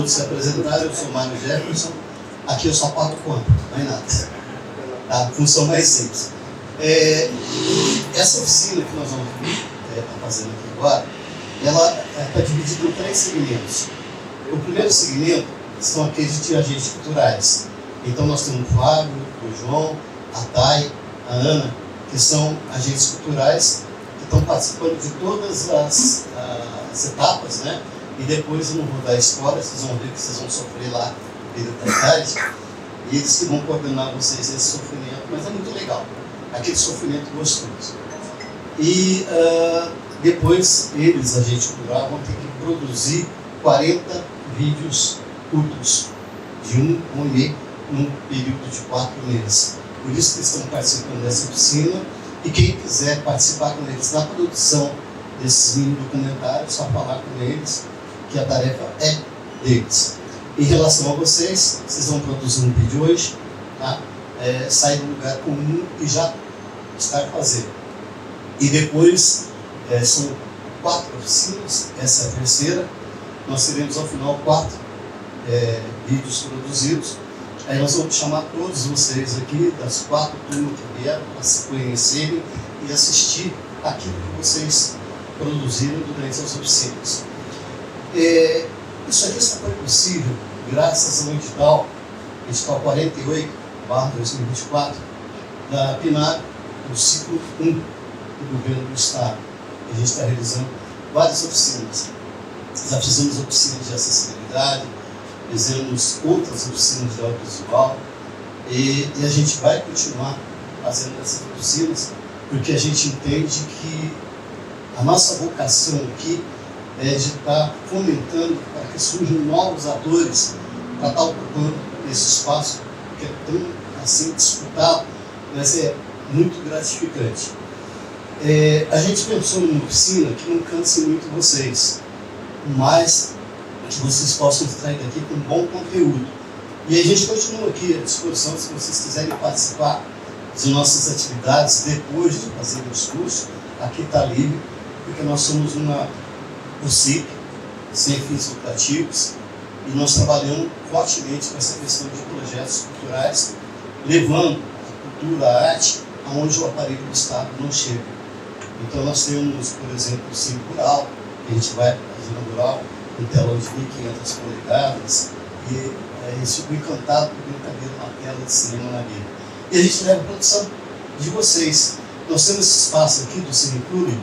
todos se apresentaram. Eu sou Mário Jefferson. Aqui eu só pago conta, não é nada. A função mais simples. Essa oficina que nós vamos estar fazendo aqui agora, ela está dividida em 3 segmentos. O primeiro segmento são aqueles de agentes culturais. Então nós temos o Fábio, o João, a Thay, a Ana, que são agentes culturais que estão participando de todas as etapas, né? E depois eu não vou dar spoiler, vocês vão ver que vocês vão sofrer lá pela tarde, e eles que vão coordenar vocês nesse sofrimento, mas é muito legal, aquele sofrimento gostoso. E depois eles, agente cultural, vão ter que produzir 40 vídeos curtos de 1 e meio num período de 4 meses. Por isso que estão participando dessa oficina, e quem quiser participar com eles na produção desses mini documentários, só falar com eles, que a tarefa é deles. Em relação a vocês, vocês vão produzir um vídeo hoje, tá? Sair do lugar comum e já estar fazendo. E depois, são 4 oficinas, essa é a terceira. Nós teremos ao final 4 vídeos produzidos. Aí nós vamos chamar todos vocês aqui, das 4 turmas que vieram, para se conhecerem e assistir aquilo que vocês produziram durante as oficinas. Isso aqui só foi possível graças ao edital 48/2024, da PNAD, do ciclo 1 do governo do Estado. A gente está realizando várias oficinas. Já fizemos oficinas de acessibilidade, fizemos outras oficinas de audiovisual, e a gente vai continuar fazendo essas oficinas, porque a gente entende que a nossa vocação aqui é de estar fomentando para que surjam novos atores para estar ocupando esse espaço que é tão assim disputado, mas é muito gratificante. A gente pensou numa oficina que não canse muito vocês, mas que vocês possam sair daqui com um bom conteúdo. E a gente continua aqui à disposição, se vocês quiserem participar de nossas atividades depois de fazer os cursos, aqui está livre, porque nós somos uma UCIP, sem fins lucrativos, e nós trabalhamos fortemente com essa questão de projetos culturais, levando a cultura, a arte, aonde o aparelho do Estado não chega. Então nós temos, por exemplo, o Cine Rural, que a gente vai inaugurar um telão de 1.500 polegadas, e eles ficam encantados por brincadeira na tela de cinema na vida. E a gente leva a produção de vocês. Nós temos esse espaço aqui do Cine Clube,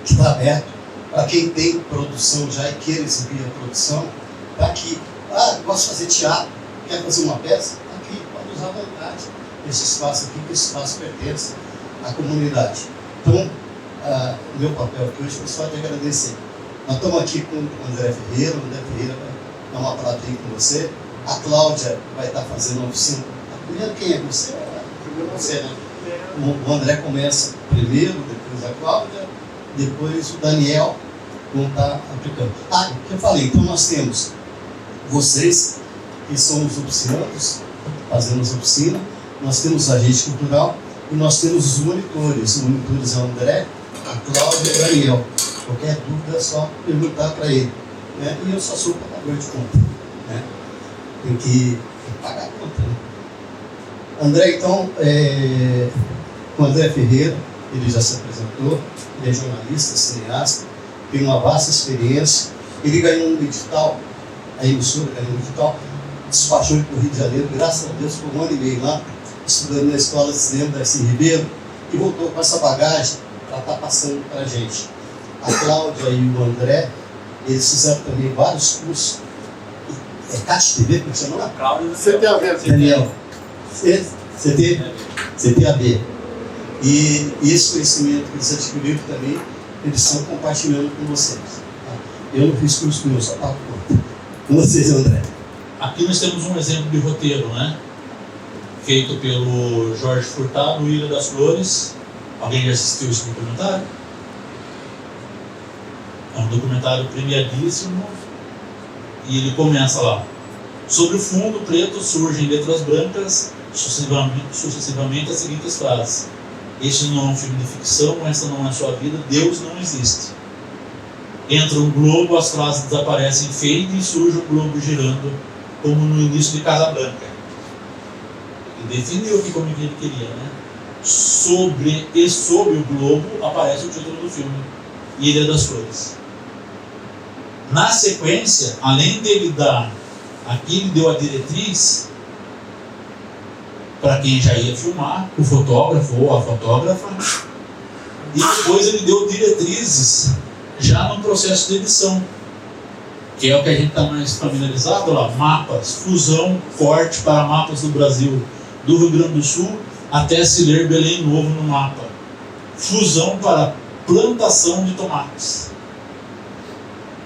que está aberto para quem tem produção já e queira exibir a produção. Está aqui. Gosto de fazer teatro, quer fazer uma peça? Está aqui, pode usar à vontade esse espaço aqui, que esse espaço pertence à comunidade. Então, o meu papel aqui hoje é só de agradecer. Nós estamos aqui com o André Ferreira. O André Ferreira vai dar uma palavrinha com você. A Cláudia vai estar fazendo uma oficina. Primeiro, quem é você? Você, né? O André começa primeiro, depois a Cláudia, depois o Daniel vão estar aplicando. O que eu falei, então nós temos vocês, que são os oficiantes, fazendo as oficinas, nós temos o agente cultural e nós temos os monitores. Os monitores é o André, a Cláudia e o Daniel. Qualquer dúvida é só perguntar para ele. Né? E eu só sou pagador de conta. Né? Tem que pagar a conta. Né? André, então, o André Ferreira, ele já se apresentou, ele é jornalista, cineasta, tem uma vasta experiência. Ele ganhou um edital, a emissora ganhou um edital, despachou para o Rio de Janeiro, graças a Deus, por 1 ano e meio lá, estudando na Escola de Cinema da Darcy Ribeiro, e voltou com essa bagagem para estar passando para a gente. A Cláudia e o André, eles fizeram também vários cursos. É CAT TV, como você chama? A Cláudia e Daniel. CTAB. E esse conhecimento que eles adquiriram também, eles estão compartilhando com vocês. Tá? Eu não fiz curso meu, só pago conta. Com vocês, André. Aqui nós temos um exemplo de roteiro, né? Feito pelo Jorge Furtado, Ilha das Flores. Alguém já assistiu esse documentário? É um documentário premiadíssimo. E ele começa lá. Sobre o fundo preto surgem letras brancas, sucessivamente as seguintes frases: este não é um filme de ficção, essa não é a sua vida, Deus não existe. entra um globo, as frases desaparecem, fade e surge um globo girando, como no início de Casablanca. Ele definiu aqui como ele queria, né? Sobre o globo aparece o título do filme, Ilha das Flores. Na sequência, além dele dar, aqui ele deu a diretriz para quem já ia filmar, o fotógrafo ou a fotógrafa, e depois ele deu diretrizes já no processo de edição, que é o que a gente está mais familiarizado lá, mapas, fusão, corte para mapas do Brasil, do Rio Grande do Sul, até se ler Belém Novo no mapa, fusão para plantação de tomates.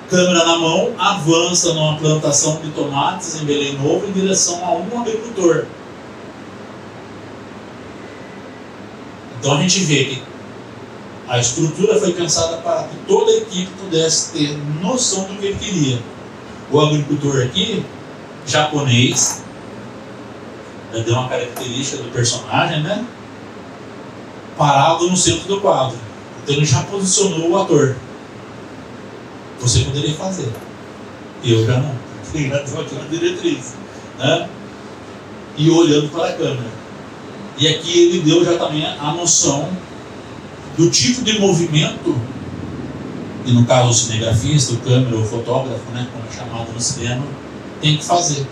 Câmera na mão, avança numa plantação de tomates em Belém Novo em direção a um agricultor. Então a gente vê que a estrutura foi pensada para que toda a equipe pudesse ter noção do que ele queria. O agricultor aqui, japonês, já deu uma característica do personagem, né? Parado no centro do quadro. Então ele já posicionou o ator. Você poderia fazer. Eu já não. Porque já deu aquela diretriz, né? E olhando para a câmera. E aqui ele deu já também a noção do tipo de movimento, e no caso o cinegrafista, o câmera, o fotógrafo, né, como é chamado no cinema, tem que fazer.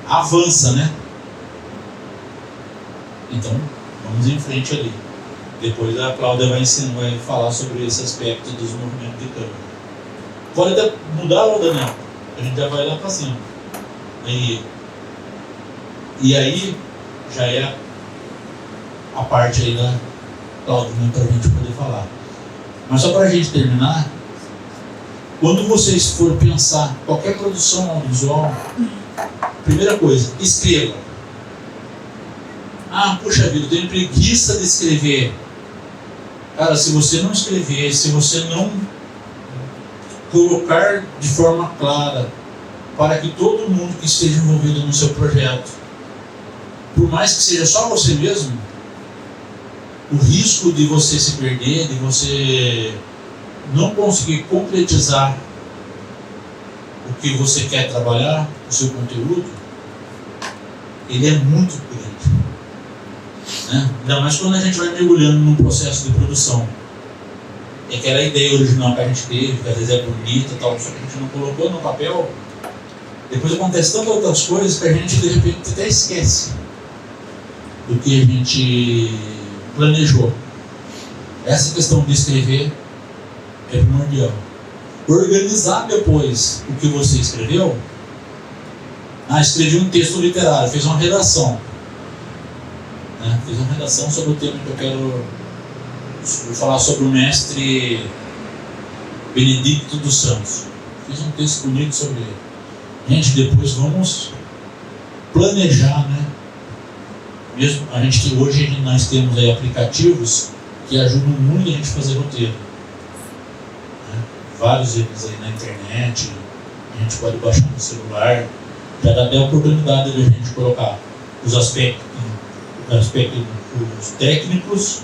Avança, né? Então, vamos em frente ali. Depois a Cláudia vai falar sobre esse aspecto dos movimentos de câmera. Pode até mudar, Daniel, a gente já vai lá para cima. E aí já é a parte aí da Cláudia, né, para a gente poder falar. Mas só para a gente terminar, quando vocês forem pensar qualquer produção audiovisual, primeira coisa, escreva. Puxa vida, eu tenho preguiça de escrever. Cara, se você não escrever, se você não colocar de forma clara para que todo mundo que esteja envolvido no seu projeto, por mais que seja só você mesmo, o risco de você se perder, de você não conseguir concretizar o que você quer trabalhar, o seu conteúdo, ele é muito grande, né? Ainda mais quando a gente vai mergulhando num processo de produção. É aquela ideia original que a gente teve, que às vezes é bonita e tal, só que a gente não colocou no papel. Depois acontece tantas outras coisas que a gente de repente até esquece do que a gente planejou. Essa questão de escrever é primordial. Organizar depois o que você escreveu. Escrevi um texto literário, fez uma redação, né? Fiz uma redação sobre o tema que eu quero. Vou falar sobre o mestre Benedicto dos Santos. Fiz um texto bonito sobre ele. Gente, depois vamos planejar, né? Mesmo hoje nós temos aí aplicativos que ajudam muito a gente a fazer roteiro, né? Vários deles aí na internet, a gente pode baixar no celular. Já dá até a oportunidade de a gente colocar os aspectos técnicos,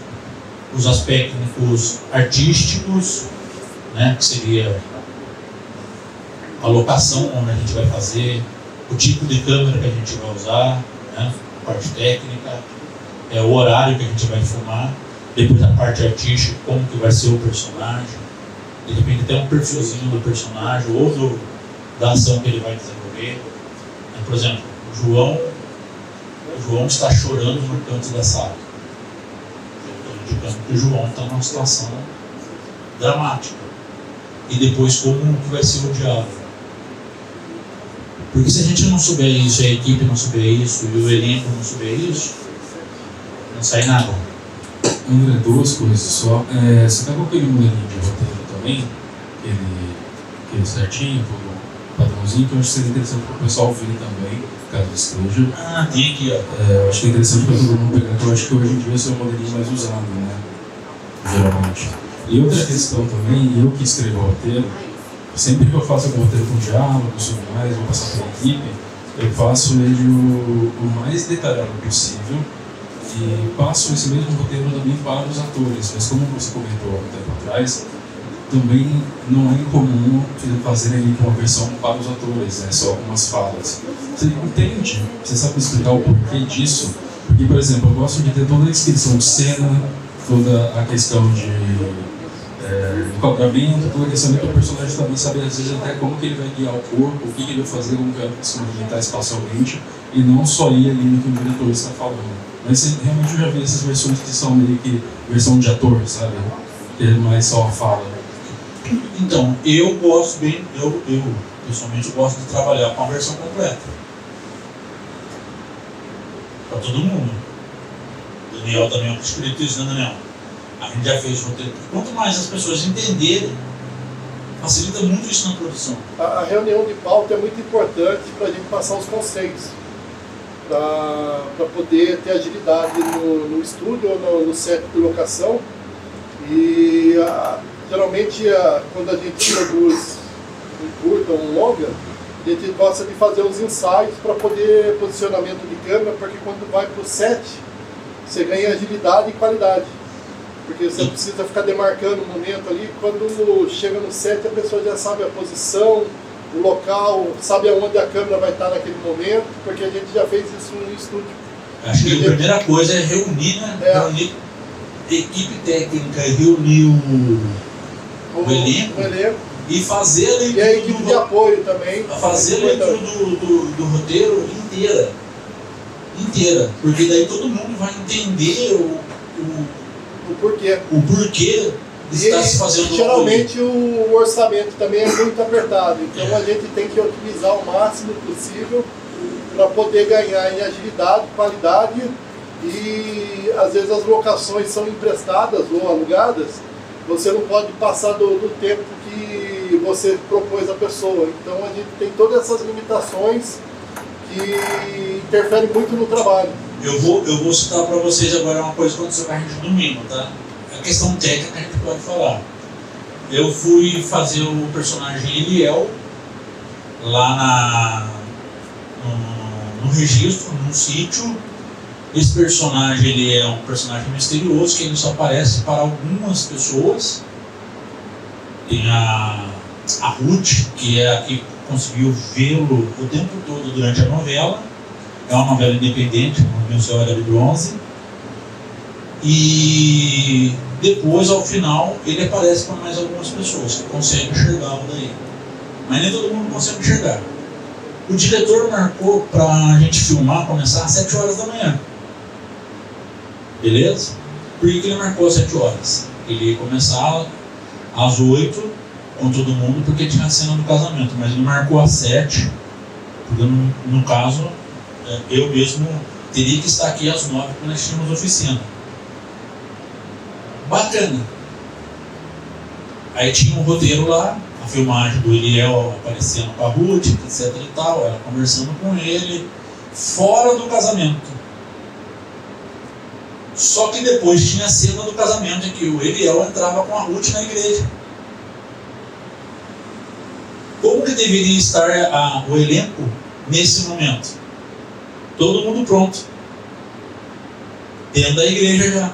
os aspectos artísticos, né, que seria a locação onde a gente vai fazer, o tipo de câmera que a gente vai usar, né, a parte técnica, o horário que a gente vai filmar, depois a parte artística, como que vai ser o personagem, de repente até um perfilzinho do personagem ou da ação que ele vai desenvolver. Por exemplo, o João está chorando no canto da sala. Indicando que o João está numa situação dramática. E depois como que vai ser o diálogo. Porque se a gente não souber isso, a equipe não souber isso, e o elenco não souber isso, não sai nada. André, duas coisas só. Você tá com aquele modelinho de roteiro também? Aquele certinho, todo padrãozinho, que eu acho que seria interessante para o pessoal ver também, caso esteja. Tem aqui, ó. Eu acho que é interessante para todo mundo pegar, porque eu acho que hoje em dia esse é o modelinho mais usado, né? Geralmente. E outra questão também, eu que escrevo o roteiro, sempre que eu faço algum roteiro com diálogo, tudo mais, vou passar pela equipe, eu faço ele o mais detalhado possível e passo esse mesmo roteiro também para os atores. Mas como você comentou há um tempo atrás, também não é incomum fazer ali uma versão para os atores, né? Só algumas falas. Você entende? Você sabe explicar o porquê disso? Porque, por exemplo, eu gosto de ter toda a descrição de cena, toda a questão de enquadramento, toda a questão do personagem também saber, às vezes, até como que ele vai guiar o corpo, o que ele vai fazer, como que ele vai se movimentar espacialmente, e não só ir ali no que o diretor está falando. Mas realmente eu já vi essas versões que são meio que versão de ator, sabe? Que é mais só a fala. Então, eu gosto bem, eu pessoalmente gosto de trabalhar com a versão completa. Para todo mundo. O Daniel também é um espírito isso, né, Daniel? A gente já fez roteiro. Quanto mais as pessoas entenderem, facilita muito isso na produção. A reunião de pauta é muito importante para a gente passar os conceitos, para poder ter agilidade no estúdio ou no set de locação. E geralmente, quando a gente produz um curta ou um longa, a gente gosta de fazer os ensaios para poder posicionamento de câmera, porque quando vai para o set, você ganha agilidade e qualidade. Porque você não precisa ficar demarcando o momento ali. Quando chega no set, a pessoa já sabe a posição, o local, sabe aonde a câmera vai estar naquele momento, porque a gente já fez isso no estúdio. Acho que a primeira coisa é reunir, né? Reunir a equipe técnica, reunir o elenco e fazer a leitura. E a equipe de apoio também. Fazer a leitura do roteiro inteira. Porque daí todo mundo vai entender o porquê. O porquê de estar se fazendo. Geralmente o orçamento também é muito apertado, então a gente tem que otimizar o máximo possível para poder ganhar em agilidade, qualidade, e às vezes as locações são emprestadas ou alugadas, você não pode passar do tempo que você propôs à pessoa. Então a gente tem todas essas limitações que interferem muito no trabalho. Eu vou citar para vocês agora uma coisa que aconteceu com a gente domingo, tá? A questão técnica a gente pode falar. Eu fui fazer o personagem Eliel lá no registro, num sítio. Esse personagem ele é um personagem misterioso que ele só aparece para algumas pessoas. Tem a Ruth, que é a que conseguiu vê-lo o tempo todo durante a novela. É uma novela independente, o Meu Céu Era de Bronze. E depois, ao final, ele aparece para mais algumas pessoas que conseguem enxergá-lo daí. Mas nem todo mundo consegue enxergar. O diretor marcou para a gente filmar, começar às 7 horas da manhã. Beleza? Por que ele marcou às 7 horas? Ele ia começar às 8 com todo mundo, porque tinha a cena do casamento. Mas ele marcou às 7, porque no caso, eu mesmo teria que estar aqui às 9, quando nós tínhamos oficina. Bacana. Aí tinha um roteiro lá, a filmagem do Eliel aparecendo com a Ruth, etc e tal, ela conversando com ele, fora do casamento. Só que depois tinha a cena do casamento em que o Eliel entrava com a Ruth na igreja. Como que deveria estar o elenco nesse momento? Todo mundo pronto. Dentro da igreja já.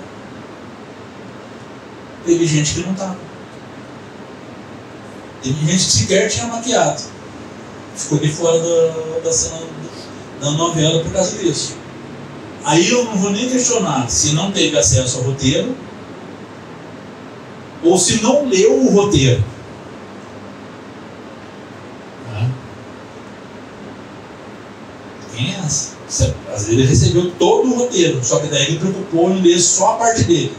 Teve gente que não estava. Teve gente que sequer tinha maquiado. Ficou de fora da cena da novela por causa disso. Aí eu não vou nem questionar se não teve acesso ao roteiro ou se não leu o roteiro. Quem é essa? Às vezes ele recebeu todo o roteiro, só que daí ele preocupou em ler só a parte dele.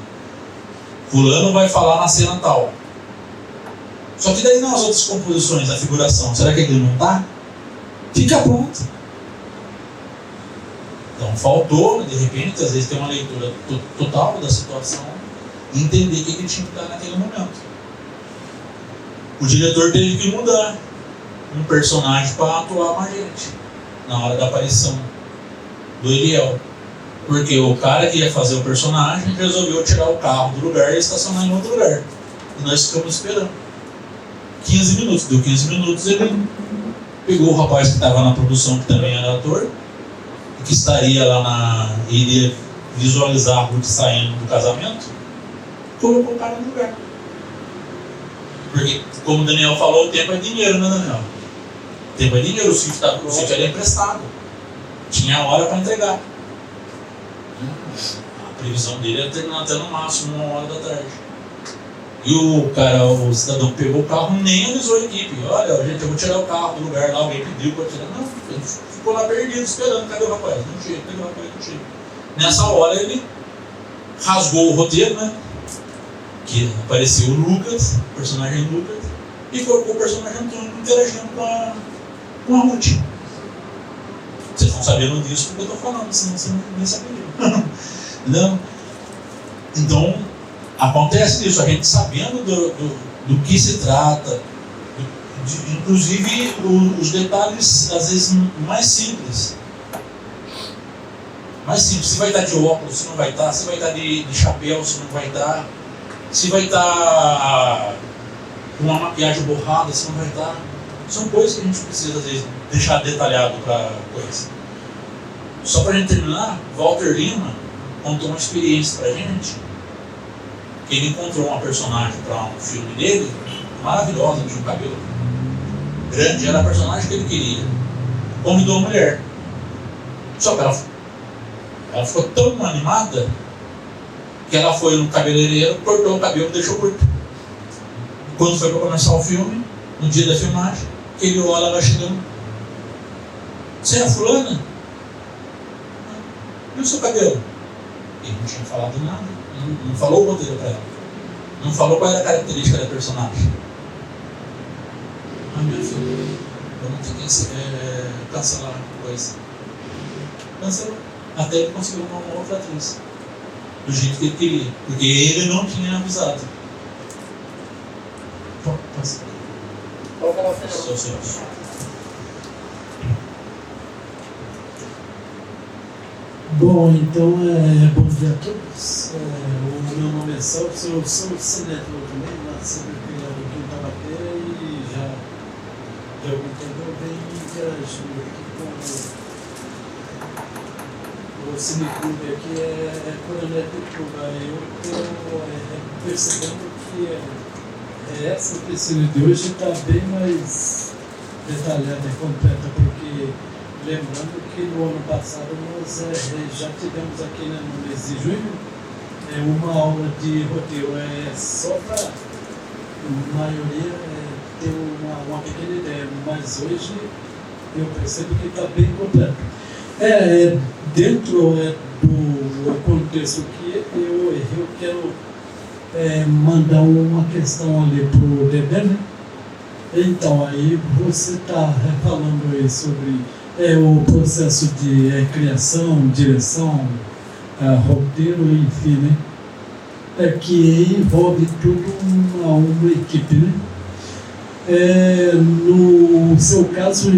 Fulano vai falar na cena tal. Só que daí nas outras composições, a figuração, será que ele não está? Fica pronto. Então faltou, de repente, às vezes tem uma leitura total da situação e entender o que ele tinha que dar naquele momento. O diretor teve que mudar um personagem para atuar com a gente na hora da aparição do Eliel. Porque o cara que ia fazer o personagem resolveu tirar o carro do lugar e estacionar em outro lugar. E nós ficamos esperando. 15 minutos. Deu 15 minutos, ele pegou o rapaz que estava na produção, que também era ator, e que estaria lá iria visualizar a Ruth saindo do casamento, colocou o cara no lugar. Porque, como o Daniel falou, o tempo é dinheiro, né, Daniel? O tempo é dinheiro, o sítio era emprestado. Tinha hora para entregar. A previsão dele era terminar até no máximo 1h da tarde. E o cidadão pegou o carro, nem avisou a equipe. Olha, gente, eu vou tirar o carro do lugar lá, alguém pediu para tirar. Não, ele ficou lá perdido, esperando. Cadê o rapaz? Não chega, cadê o rapaz? Não chega. Nessa hora ele rasgou o roteiro, né? Que apareceu o Lucas, o personagem Lucas, e colocou o personagem Antônio interagindo com a Ruth. Vocês estão sabendo disso porque eu estou falando, senão vocês nem saberiam. Entendeu? Então, acontece isso, a gente sabendo do que se trata, inclusive os detalhes, às vezes, mais simples. Se vai estar de óculos, se não vai estar, se vai estar de chapéu, se não vai estar, se vai estar com uma maquiagem borrada, se não vai estar. São coisas que a gente precisa, às vezes, deixar detalhado para coisa. Só para a gente terminar, Walter Lima contou uma experiência para a gente, que ele encontrou uma personagem para um filme dele, maravilhosa, tinha um cabelo grande, era a personagem que ele queria. Convidou a mulher. Só que ela ficou tão animada que ela foi no cabeleireiro, cortou o cabelo e deixou curto. Quando foi para começar o filme, no dia da filmagem, ele olha ela chegando. Você é a fulana? E o seu cabelo? Ele não tinha falado nada. Não falou o roteiro para ela. Não falou qual era a característica da personagem. Minha filha, eu não tenho que cancelar a coisa. Cancelou. Até ele conseguiu uma outra atriz. Do jeito que ele queria. Porque ele não tinha avisado. Passa. Bom, então, bom dia a todos. O meu nome é Celso, eu sou cinéfilo também, nasci no Quinta Bateira e já de algum tempo eu venho interagindo aqui com o Cineclube aqui, Coronel Pituba. Eu estou percebendo que essa oficina de hoje está bem mais detalhada e completa, porque lembrando que no ano passado nós já tivemos aqui no mês de junho uma aula de roteiro, só para a maioria ter uma pequena ideia, mas hoje eu percebo que está bem completo. Dentro do contexto que eu quero mandar uma questão ali para o Dedé, né? Então, aí você está falando aí sobre o processo de criação, direção, roteiro, enfim, né? Que envolve toda uma equipe, né? No seu caso,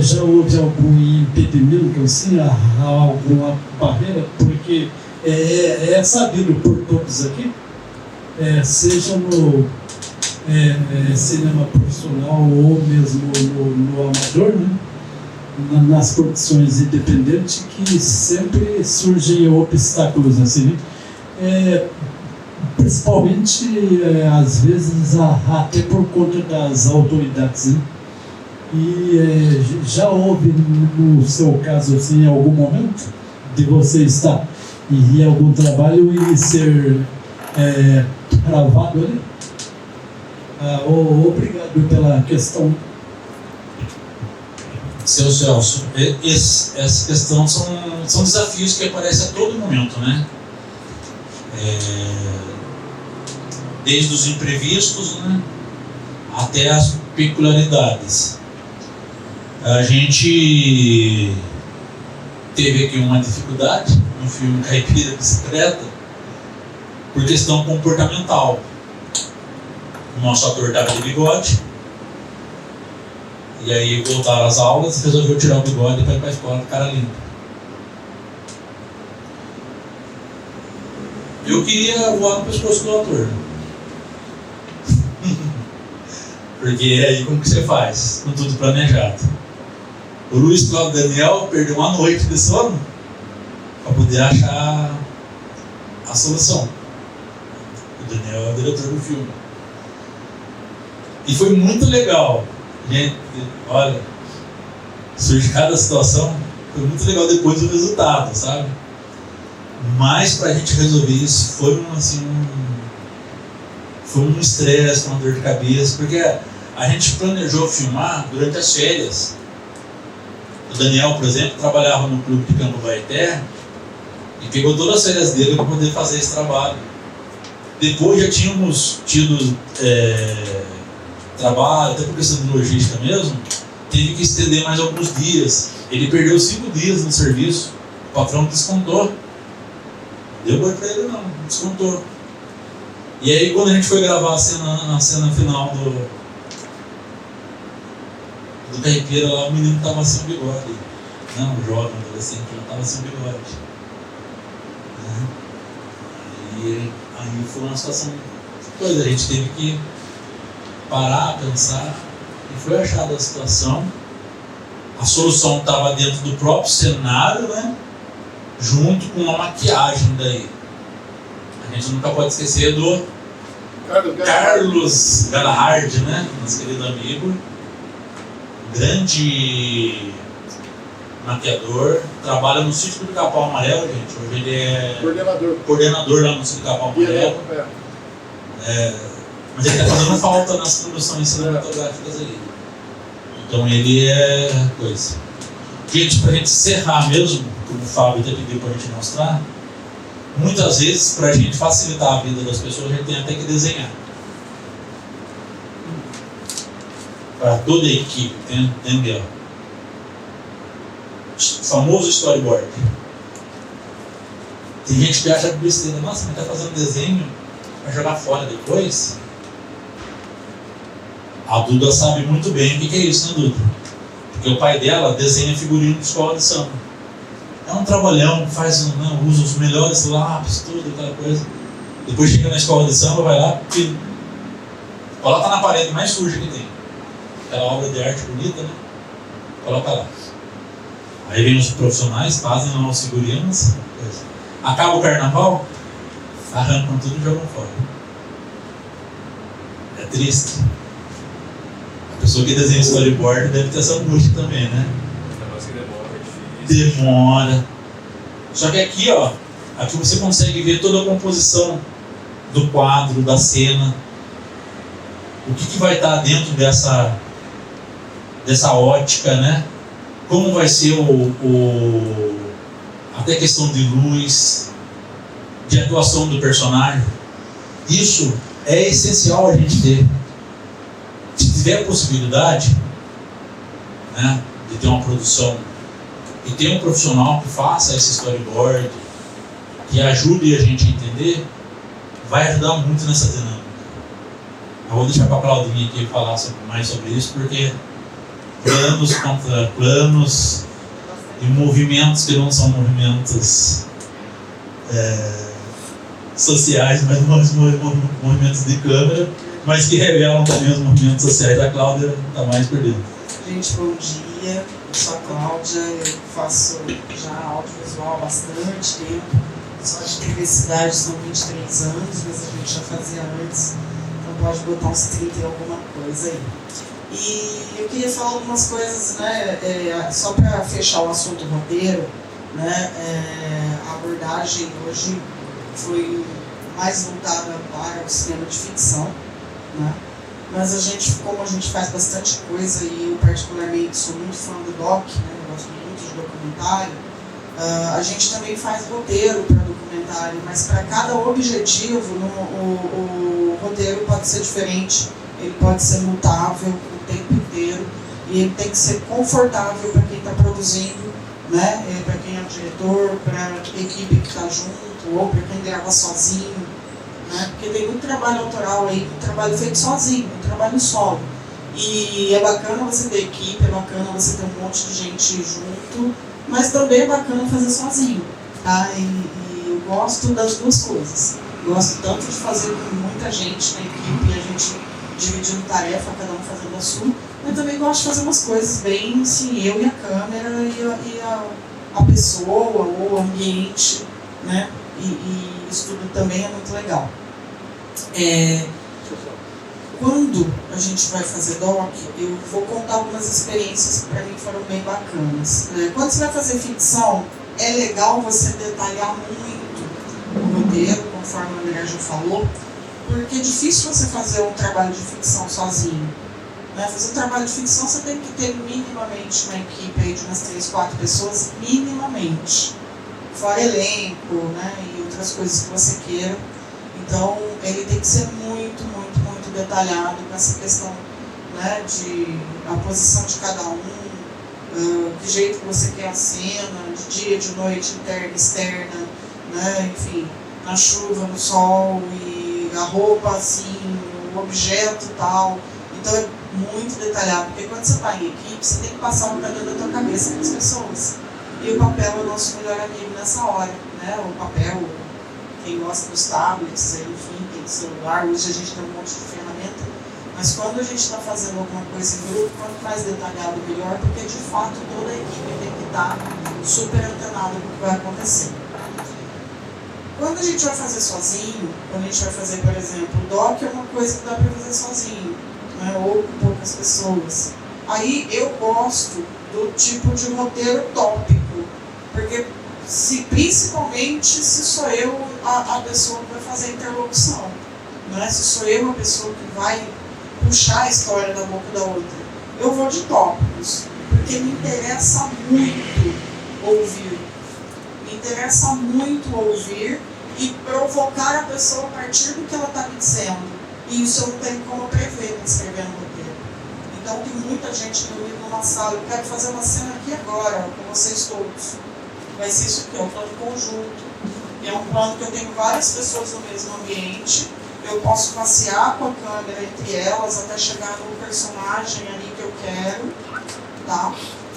já houve algum impedimento, assim, alguma barreira? Porque é sabido por todos aqui, seja no cinema profissional ou mesmo no amador, né? Nas produções independentes, que sempre surgem obstáculos assim, né? Principalmente às vezes até por conta das autoridades, né? E já houve no seu caso assim, em algum momento de você estar em algum trabalho e ser travado ali? Obrigado pela questão. Seu Celso, essa questão são desafios que aparecem a todo momento, né? Desde os imprevistos, né, até as peculiaridades. A gente teve aqui uma dificuldade no filme Caipira Bicicleta por questão comportamental. O nosso ator estava de bigode, e aí voltaram às aulas e resolveu tirar o bigode para ir para a escola de cara limpa. Eu queria voar no pescoço do ator. Porque aí como que você faz? Com tudo planejado. O Luiz Cláudio Daniel perdeu uma noite de sono para poder achar a solução. O Daniel é o diretor do filme. E foi muito legal. Gente, olha, surge cada situação, foi muito legal depois do resultado, sabe? Mas pra gente resolver isso foi um estresse, uma dor de cabeça, porque a gente planejou filmar durante as férias. O Daniel, por exemplo, trabalhava no clube de Campo Baeté e pegou todas as férias dele para poder fazer esse trabalho. Depois já tínhamos tido trabalho, até por questão de logística mesmo, teve que estender mais alguns dias. Ele perdeu 5 dias no serviço, o patrão descontou. Deu boi pra ele não, descontou. E aí quando a gente foi gravar a cena final do Caipira lá, o menino tava sem bigode. Não, o jovem, adolescente, não tava sem bigode. E aí foi uma situação de coisa, a gente teve que parar, pensar, e foi achada a situação. A solução estava dentro do próprio cenário, né? Junto com uma maquiagem daí. A gente nunca pode esquecer do Carlos Galahard, né? Nosso querido amigo, grande maquiador, trabalha no Sítio do Capão Amarelo, gente. Hoje ele é coordenador lá no Sítio do Capão Amarelo. Mas ele está fazendo falta nas produções cinematográficas ali. Então ele é coisa. Gente, pra gente encerrar mesmo, como o Fábio até pediu pra gente mostrar, muitas vezes, pra gente facilitar a vida das pessoas, a gente tem até que desenhar. Para toda a equipe, entendeu? O famoso storyboard. Tem gente que acha besteira, nossa, mas tá fazendo desenho para jogar fora depois? A Duda sabe muito bem o que é isso, né, Duda? Porque o pai dela desenha figurino de escola de samba. É um trabalhão, usa os melhores lápis, tudo, aquela coisa. Depois chega na escola de samba, vai lá, porque coloca na parede mais suja que tem. Aquela obra de arte bonita, né? Coloca lá. Aí vem os profissionais, fazem lá os figurinos. Acaba o carnaval, arrancam tudo e jogam fora. É triste. A pessoa que desenha storyboard deve ter essa angústia também, né? Demora. Só que aqui, ó, aqui você consegue ver toda a composição do quadro, da cena. O que vai estar dentro dessa ótica, né? Como vai ser até questão de luz, de atuação do personagem. Isso é essencial a gente ter. Se tiver a possibilidade, né, de ter uma produção e ter um profissional que faça esse storyboard, que ajude a gente a entender, vai ajudar muito nessa dinâmica. Eu vou deixar para a Claudinha aqui falar mais sobre isso, porque planos contra planos e movimentos que não são movimentos sociais, mas movimentos de câmera, mas que revelam também os movimentos sociais. A Cláudia está mais por dentro. Gente, bom dia. Eu sou a Cláudia, eu faço já audiovisual há bastante tempo. Só de privacidade são 23 anos, mas a gente já fazia antes. Então pode botar uns 30 e alguma coisa aí. E eu queria falar algumas coisas, né, só para fechar o assunto roteiro, né, a abordagem hoje foi mais voltada para o cinema de ficção, né, mas como a gente faz bastante coisa, e eu particularmente sou muito fã do doc, né, eu gosto muito de documentário, a gente também faz roteiro para documentário, mas para cada objetivo o roteiro pode ser diferente, ele pode ser mutável o tempo inteiro, e ele tem que ser confortável para quem está produzindo, né? Para quem é o diretor, para a equipe que está junto, ou para quem grava sozinho, né? Porque tem muito trabalho autoral aí, muito trabalho feito sozinho, muito trabalho solo. E é bacana você ter equipe, é bacana você ter um monte de gente junto, mas também é bacana fazer sozinho, tá? E eu gosto das duas coisas. Gosto tanto de fazer com muita gente na equipe, e a gente dividindo tarefa, cada um fazendo a sua, mas também gosto de fazer umas coisas bem, assim, eu e a câmera e a pessoa ou o ambiente, né? E isso tudo também é muito legal. quando a gente vai fazer doc, eu vou contar algumas experiências que para mim foram bem bacanas. Quando você vai fazer ficção, é legal você detalhar muito o roteiro, conforme a André já falou, porque é difícil você fazer um trabalho de ficção sozinho. Fazer um trabalho de ficção você tem que ter minimamente uma equipe aí de umas 3, 4 pessoas, minimamente. Fora elenco, e outras coisas que você queira. Então, ele tem que ser muito, muito, muito detalhado com essa questão, de a posição de cada um, que jeito que você quer a cena, de dia, de noite, interna, externa, enfim, na chuva, no sol, e a roupa assim, o objeto tal. Então é muito detalhado, porque quando você está em equipe, você tem que passar o dentro da tua cabeça para as pessoas. E o papel é o nosso melhor amigo nessa hora, O papel, quem gosta dos tablets, enfim, tem celular, hoje a gente tem um monte de ferramenta, mas quando a gente está fazendo alguma coisa em grupo, quanto mais detalhado, melhor, porque de fato toda a equipe tem que estar super antenada com o que vai acontecer. Quando a gente vai fazer sozinho, quando a gente vai fazer, por exemplo, o doc é uma coisa que dá para fazer sozinho, ou com poucas pessoas. Aí eu gosto do tipo de roteiro tópico, porque principalmente se sou eu a pessoa que vai fazer a interlocução, se sou eu a pessoa que vai puxar a história da boca da outra. Eu vou de tópicos, porque me interessa muito ouvir. Me interessa muito ouvir e provocar a pessoa a partir do que ela está me dizendo. E isso eu não tenho como prever para escrever no roteiro. Então tem muita gente reunida numa sala, eu quero fazer uma cena aqui agora, com vocês todos. Vai ser isso aqui, é um plano conjunto. E é um plano que eu tenho várias pessoas no mesmo ambiente, eu posso passear com a câmera entre elas até chegar no personagem ali que eu quero, tá?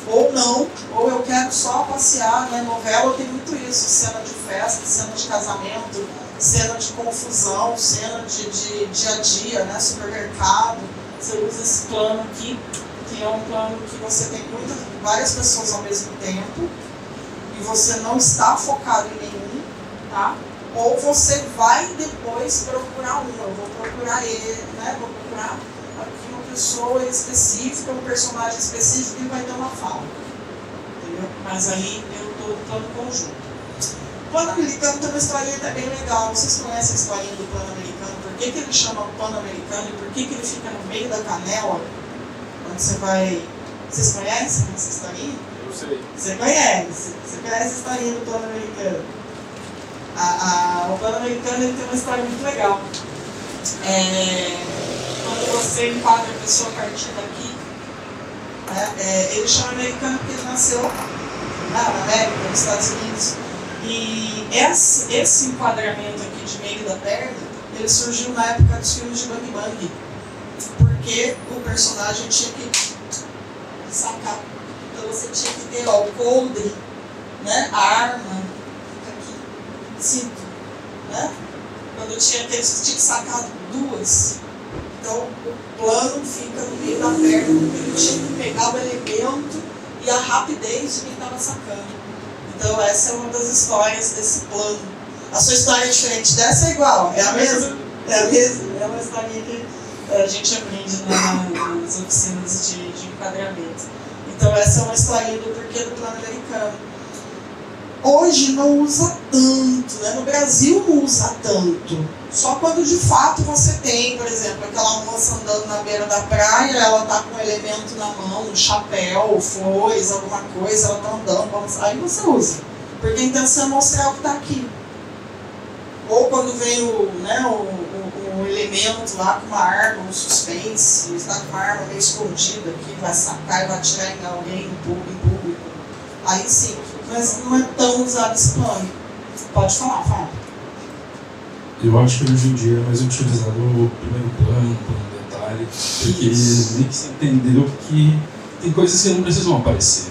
Ou não, ou eu quero só passear, novela tem muito isso, cena de festa, cena de casamento, cena de confusão, cena de dia a dia, supermercado. Você usa esse plano aqui, que é um plano que você tem várias pessoas ao mesmo tempo, e você não está focado em nenhum, tá? Ou você vai depois procurar eu vou procurar ele, vou procurar aqui uma pessoa específica, um personagem específico que vai ter uma fala, entendeu? Mas aí eu estou no plano conjunto. O plano americano tem uma historinha bem legal. Vocês conhecem a historinha do plano americano? Por que ele chama plano americano e por que ele fica no meio da canela? Quando você vai... Vocês conhecem essa historinha? Eu sei. Você conhece a historinha do plano americano. O plano americano ele tem uma história muito legal. Quando você enquadra a pessoa a partir daqui, ele chama americano porque ele nasceu na América, nos Estados Unidos. E esse enquadramento aqui de meio da perna, ele surgiu na época dos filmes de Bang Bang, porque o personagem tinha que sacar. Então você tinha que ter o coldre, a arma, aqui, cinto, Quando tinha que você tinha que sacar duas. Então o plano fica no meio da perna, porque ele tinha que pegar o elemento e a rapidez de quem estava sacando. Então essa é uma das histórias desse plano. A sua história é diferente dessa, é igual? É a mesma? É a mesma? É uma historinha que a gente aprende nas oficinas de enquadramento. Então essa é uma historinha do porquê do plano americano. Hoje não usa tanto, no Brasil não usa tanto. Só quando de fato você tem, por exemplo, aquela moça andando na beira da praia, ela está com um elemento na mão, um chapéu, flores, alguma coisa, ela está andando, aí você usa. Porque a intenção é mostrar o que está aqui. Ou quando vem o elemento lá com uma arma, um suspense, está com uma arma meio escondida aqui, vai sacar e vai atirar em alguém em público. Aí sim, mas não é tão usado esse plano. Pode falar, fala. Eu acho que hoje em dia é mais utilizado o primeiro plano, o plano detalhe, porque meio que se entendeu que tem coisas que não precisam aparecer,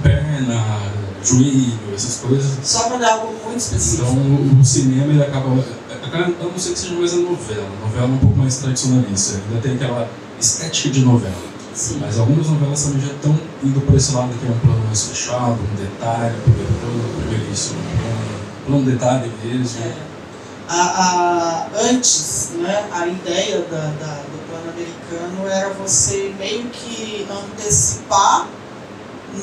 Perna, joelho, essas coisas. Só para dar algo muito específico. Então o cinema ele acaba, a não ser que seja mais a novela. A novela é um pouco mais tradicionalista, ainda tem aquela estética de novela. Sim. Mas algumas novelas também já estão indo por esse lado que é um plano mais fechado, um detalhe, primeiro plano, primeiríssimo plano, detalhe mesmo. Antes, a ideia do plano plano americano era você meio que antecipar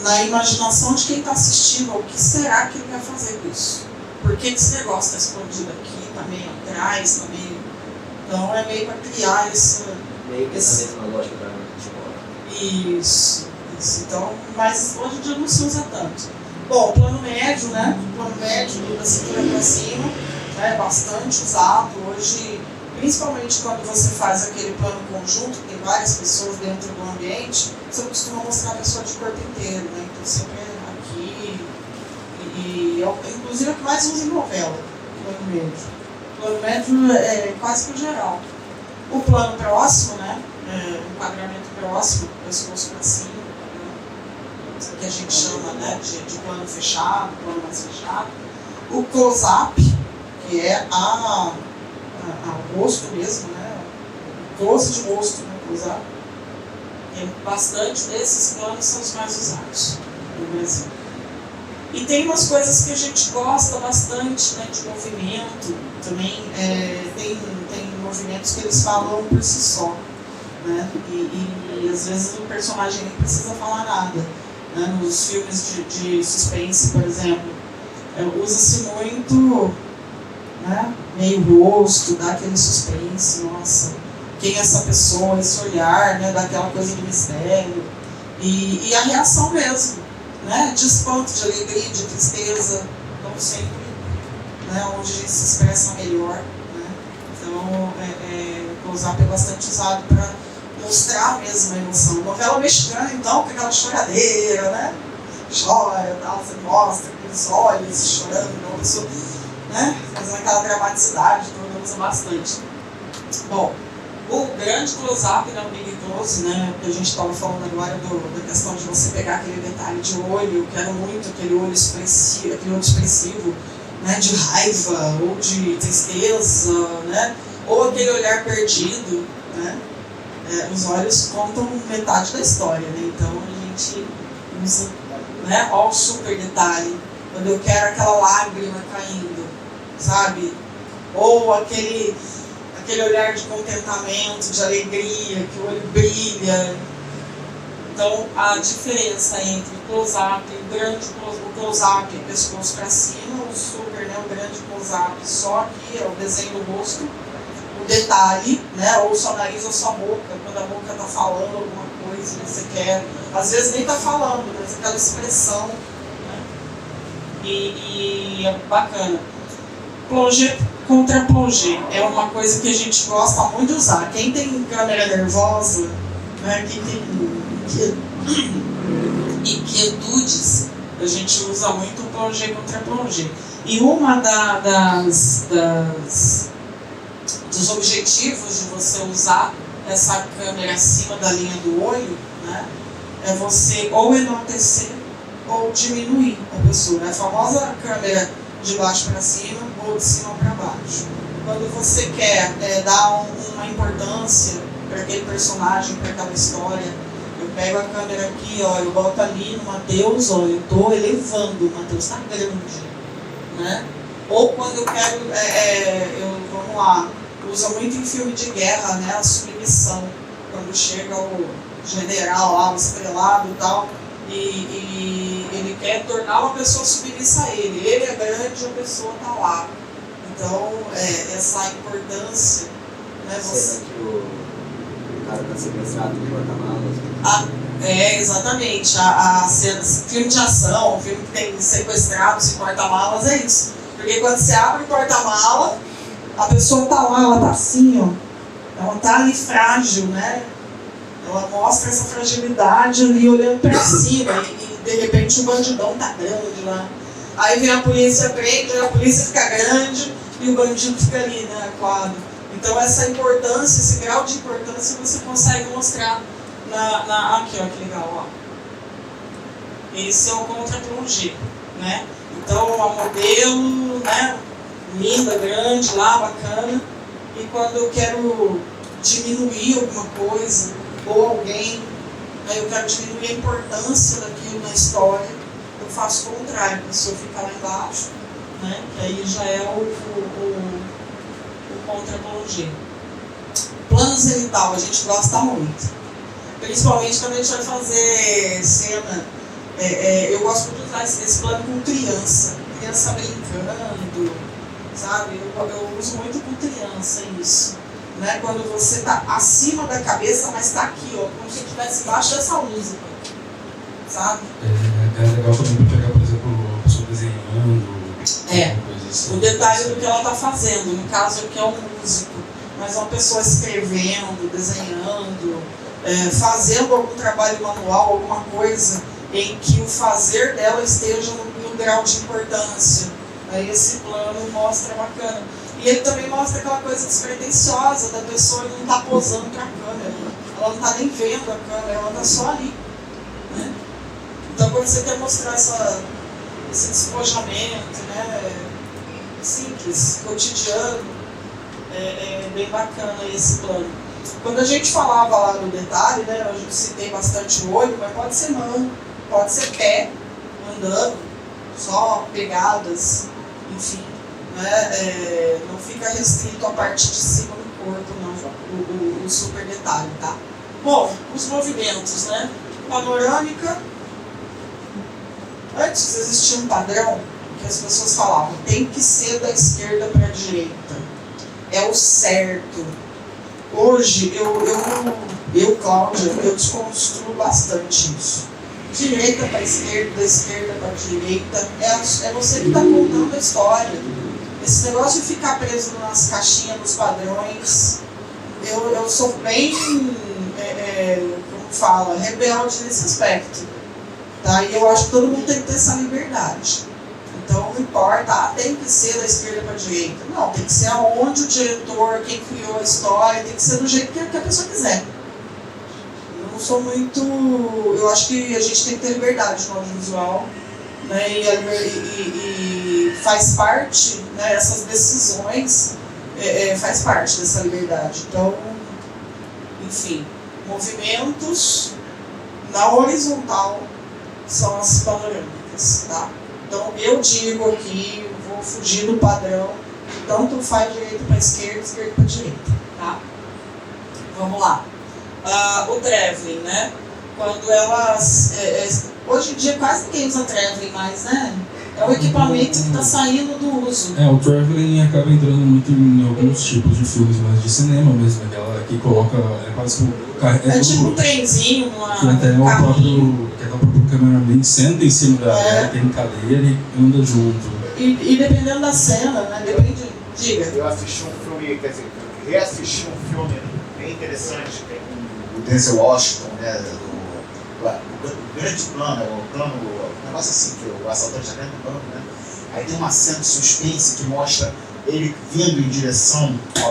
na imaginação de quem está assistindo o que será que ele vai fazer com isso. Por que esse negócio está escondido aqui, está meio atrás, está meio... Então é meio para criar esse... Meio que na mesma lógica da escola. Isso. Então, mas hoje em dia não se usa tanto. Bom, o plano médio, né? O plano médio da cintura para cima é bastante usado hoje, principalmente quando você faz aquele plano conjunto, tem várias pessoas dentro do ambiente, você costuma mostrar a pessoa de corpo inteiro, né? Então sempre é aqui, inclusive é o que mais usa em novela, o plano médio. O plano médio é quase que o geral. O plano próximo, né? O enquadramento próximo, pescoço para cima, né? Que a gente chama, né, de plano fechado, plano mais fechado. O close-up, que é o rosto mesmo, né? O close de rosto, né? Close-up. Bastante desses planos são os mais usados no Brasil. E tem umas coisas que a gente gosta bastante, né, de movimento, também tem movimentos que eles falam por si só, né, e às vezes o personagem nem precisa falar nada, né, nos filmes de suspense, por exemplo, usa-se muito, né, meio rosto, dá aquele suspense, nossa, quem é essa pessoa, esse olhar, né, dá aquela coisa de mistério, e a reação mesmo, né, de espanto, de alegria, de tristeza, como sempre, né, onde a gente se expressa melhor, né? Então o close-up é bastante usado para mostrar mesmo a emoção. Novela mexicana, então, com aquela choradeira, né, chora, tal, você mostra aqueles olhos chorando, uma pessoa, né, fazendo aquela dramaticidade, toda usa bastante. Bom, o grande close-up, né, o big close, né, que a gente estava falando agora da questão de você pegar aquele detalhe de olho, eu quero muito aquele olho expressivo, né, de raiva ou de tristeza, né, ou aquele olhar perdido, né, os olhos contam metade da história, né, então a gente usa, né, ó, o super detalhe, quando eu quero aquela lágrima caindo, sabe, ou aquele olhar de contentamento, de alegria, que o olho brilha. Então, a diferença entre o close-up, o close-up, pescoço para cima, o super, né, o grande close-up, só aqui é o desenho do rosto, o detalhe, né, ou sua nariz ou sua boca, quando a boca está falando alguma coisa que você quer, às vezes nem está falando, mas aquela expressão, né, e é bacana. Plongé contra plongé é uma coisa que a gente gosta muito de usar. Quem tem câmera nervosa, né, quem tem inquietudes, a gente usa muito o plongé contra plongé. E uma dos objetivos de você usar essa câmera acima da linha do olho, né, é você ou enaltecer ou diminuir a pessoa. É a famosa câmera de baixo para cima ou de cima para baixo. Quando você quer dar uma importância para aquele personagem, para aquela história, eu pego a câmera aqui, ó, eu boto ali no Mateus, ó, eu estou elevando, o Mateus está grande, né? Ou quando eu quero, vamos lá, usa muito em filme de guerra, né, a submissão, quando chega o general lá, o estrelado e tal, e ele quer tornar uma pessoa submissa a ele. Ele é grande, a pessoa está lá. Então, essa importância, né, você... Será que o cara está sequestrado no porta-malas? Exatamente. A cena, filme de ação, filme que tem sequestrados e porta-malas, é isso. Porque quando você abre o porta-mala, a pessoa está lá, ela está assim, ó. Ela está ali frágil, né? Ela mostra essa fragilidade ali olhando para cima e de repente o bandidão tá grande lá. Aí vem a polícia, prende, a polícia fica grande e o bandido fica ali, né, acuado. Então essa importância, esse grau de importância você consegue mostrar aqui, ó, que legal, ó. Esse é o contra-plongé, né? Então a modelo, né, linda, grande lá, bacana. E quando eu quero diminuir alguma coisa ou alguém, aí eu quero diminuir a importância daquilo na história, eu faço o contrário, a pessoa fica lá embaixo, né? Que aí já é o contra-plongé. Plano zenital, a gente gosta muito. Principalmente quando a gente vai fazer cena. Eu gosto muito de usar esse plano com criança brincando, sabe? Eu uso muito com criança isso. Né? Quando você está acima da cabeça, mas está aqui, ó, como se estivesse embaixo dessa música, sabe? É legal também para pegar, por exemplo, a pessoa desenhando, coisa assim. O detalhe do que ela está fazendo, no caso aqui é um músico, mas uma pessoa escrevendo, desenhando, fazendo algum trabalho manual, alguma coisa em que o fazer dela esteja no grau de importância. Aí esse plano mostra bacana. E ele também mostra aquela coisa despretensiosa da pessoa que não está posando para a câmera. Ela não está nem vendo a câmera, ela está só ali. Né? Então quando você quer mostrar esse despojamento, né, simples, cotidiano, é bem bacana esse plano. Quando a gente falava lá no detalhe, né, eu citei bastante o olho, mas pode ser mão, pode ser pé, andando, só pegadas, enfim. Né, não fica restrito a parte de cima do corpo, não, o super detalhe, tá? Bom, os movimentos, né? Panorâmica. Antes existia um padrão que as pessoas falavam, tem que ser da esquerda para a direita. É o certo. Hoje, eu Cláudia, eu desconstruo bastante isso. Direita para a esquerda, da esquerda para a direita, é você que está contando a história. Esse negócio de ficar preso nas caixinhas, nos padrões, eu sou bem, como fala, rebelde nesse aspecto. Tá? E eu acho que todo mundo tem que ter essa liberdade. Então não importa, tem que ser da esquerda para a direita. Não, tem que ser aonde o diretor, quem criou a história, tem que ser do jeito que a pessoa quiser. Eu não sou muito. Eu acho que a gente tem que ter liberdade no audiovisual. Né, e faz parte, né, essas decisões faz parte dessa liberdade. Então, enfim, movimentos na horizontal são as panorâmicas, tá? Então eu digo aqui, vou fugir do padrão, tanto faz direita para esquerda para direita, tá? Vamos lá. O traveling, né? Quando elas... hoje em dia quase ninguém usa traveling mais, né? É o equipamento que está saindo do uso. O traveling acaba entrando muito em alguns tipos de filmes, mas de cinema mesmo, aquela que coloca, quase tipo um trenzinho, que até o próprio cameraman senta em cima da tem cadeira e anda junto. E dependendo da cena, né? Depende. Diga. Eu assisti um filme, quer dizer, reassisti um filme bem interessante, com o Denzel Washington, né? O grande plano, um negócio assim, que o assaltante está dentro do banco, né? Aí tem uma cena de suspense que mostra ele vindo em direção é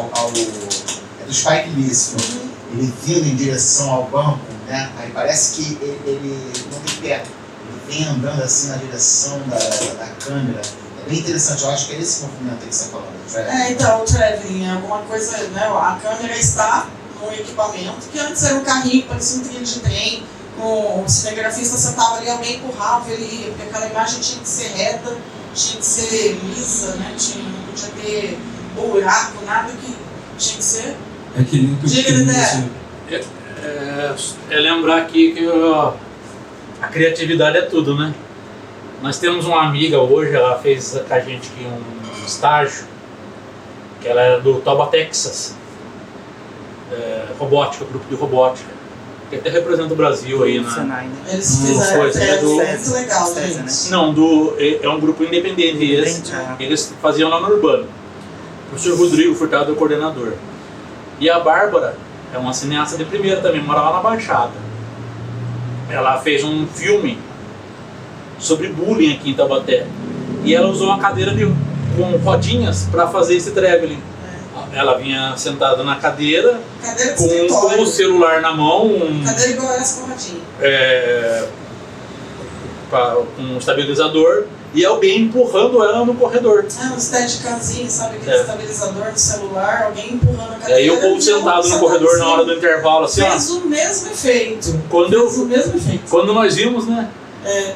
do Spike Lee esse filme. Ele vindo em direção ao banco, né? Aí parece que ele não tem pé. Ele vem andando assim na direção da câmera. É bem interessante, eu acho que é esse movimento aí que você está falando. Então, o traveling é alguma coisa, né? A câmera está no equipamento, que antes era um carrinho, parecia um trilho de trem. O cinegrafista sentava ali, alguém empurrava, ele ia, porque aquela imagem tinha que ser reta, tinha que ser lisa, né? Não podia ter buraco, nada que tinha que ser. É que nem Diga, é lembrar aqui que a criatividade é tudo, né? Nós temos uma amiga hoje, ela fez com a gente aqui um estágio, que ela é do Tauba, Texas, robótica, grupo de robótica, que até representa o Brasil aí, né? Eles fizeram muito legal, gente. Não, é um grupo independente, eles faziam lá no Urbano. O professor Rodrigo Furtado é o coordenador. E a Bárbara é uma cineasta de primeira também, mora lá na Baixada. Ela fez um filme sobre bullying aqui em Taubaté. E ela usou uma cadeira com rodinhas para fazer esse traveling. Ela vinha sentada na cadeira com o celular na mão. Cadeira igual essa com rodinha. Com um estabilizador. E alguém empurrando ela no corredor. Um steadicamzinho, sabe? Aquele estabilizador no celular, alguém empurrando a cadeira. E aí o povo sentado no corredor na hora do intervalo, assim, fez o mesmo efeito. Quando nós vimos, né?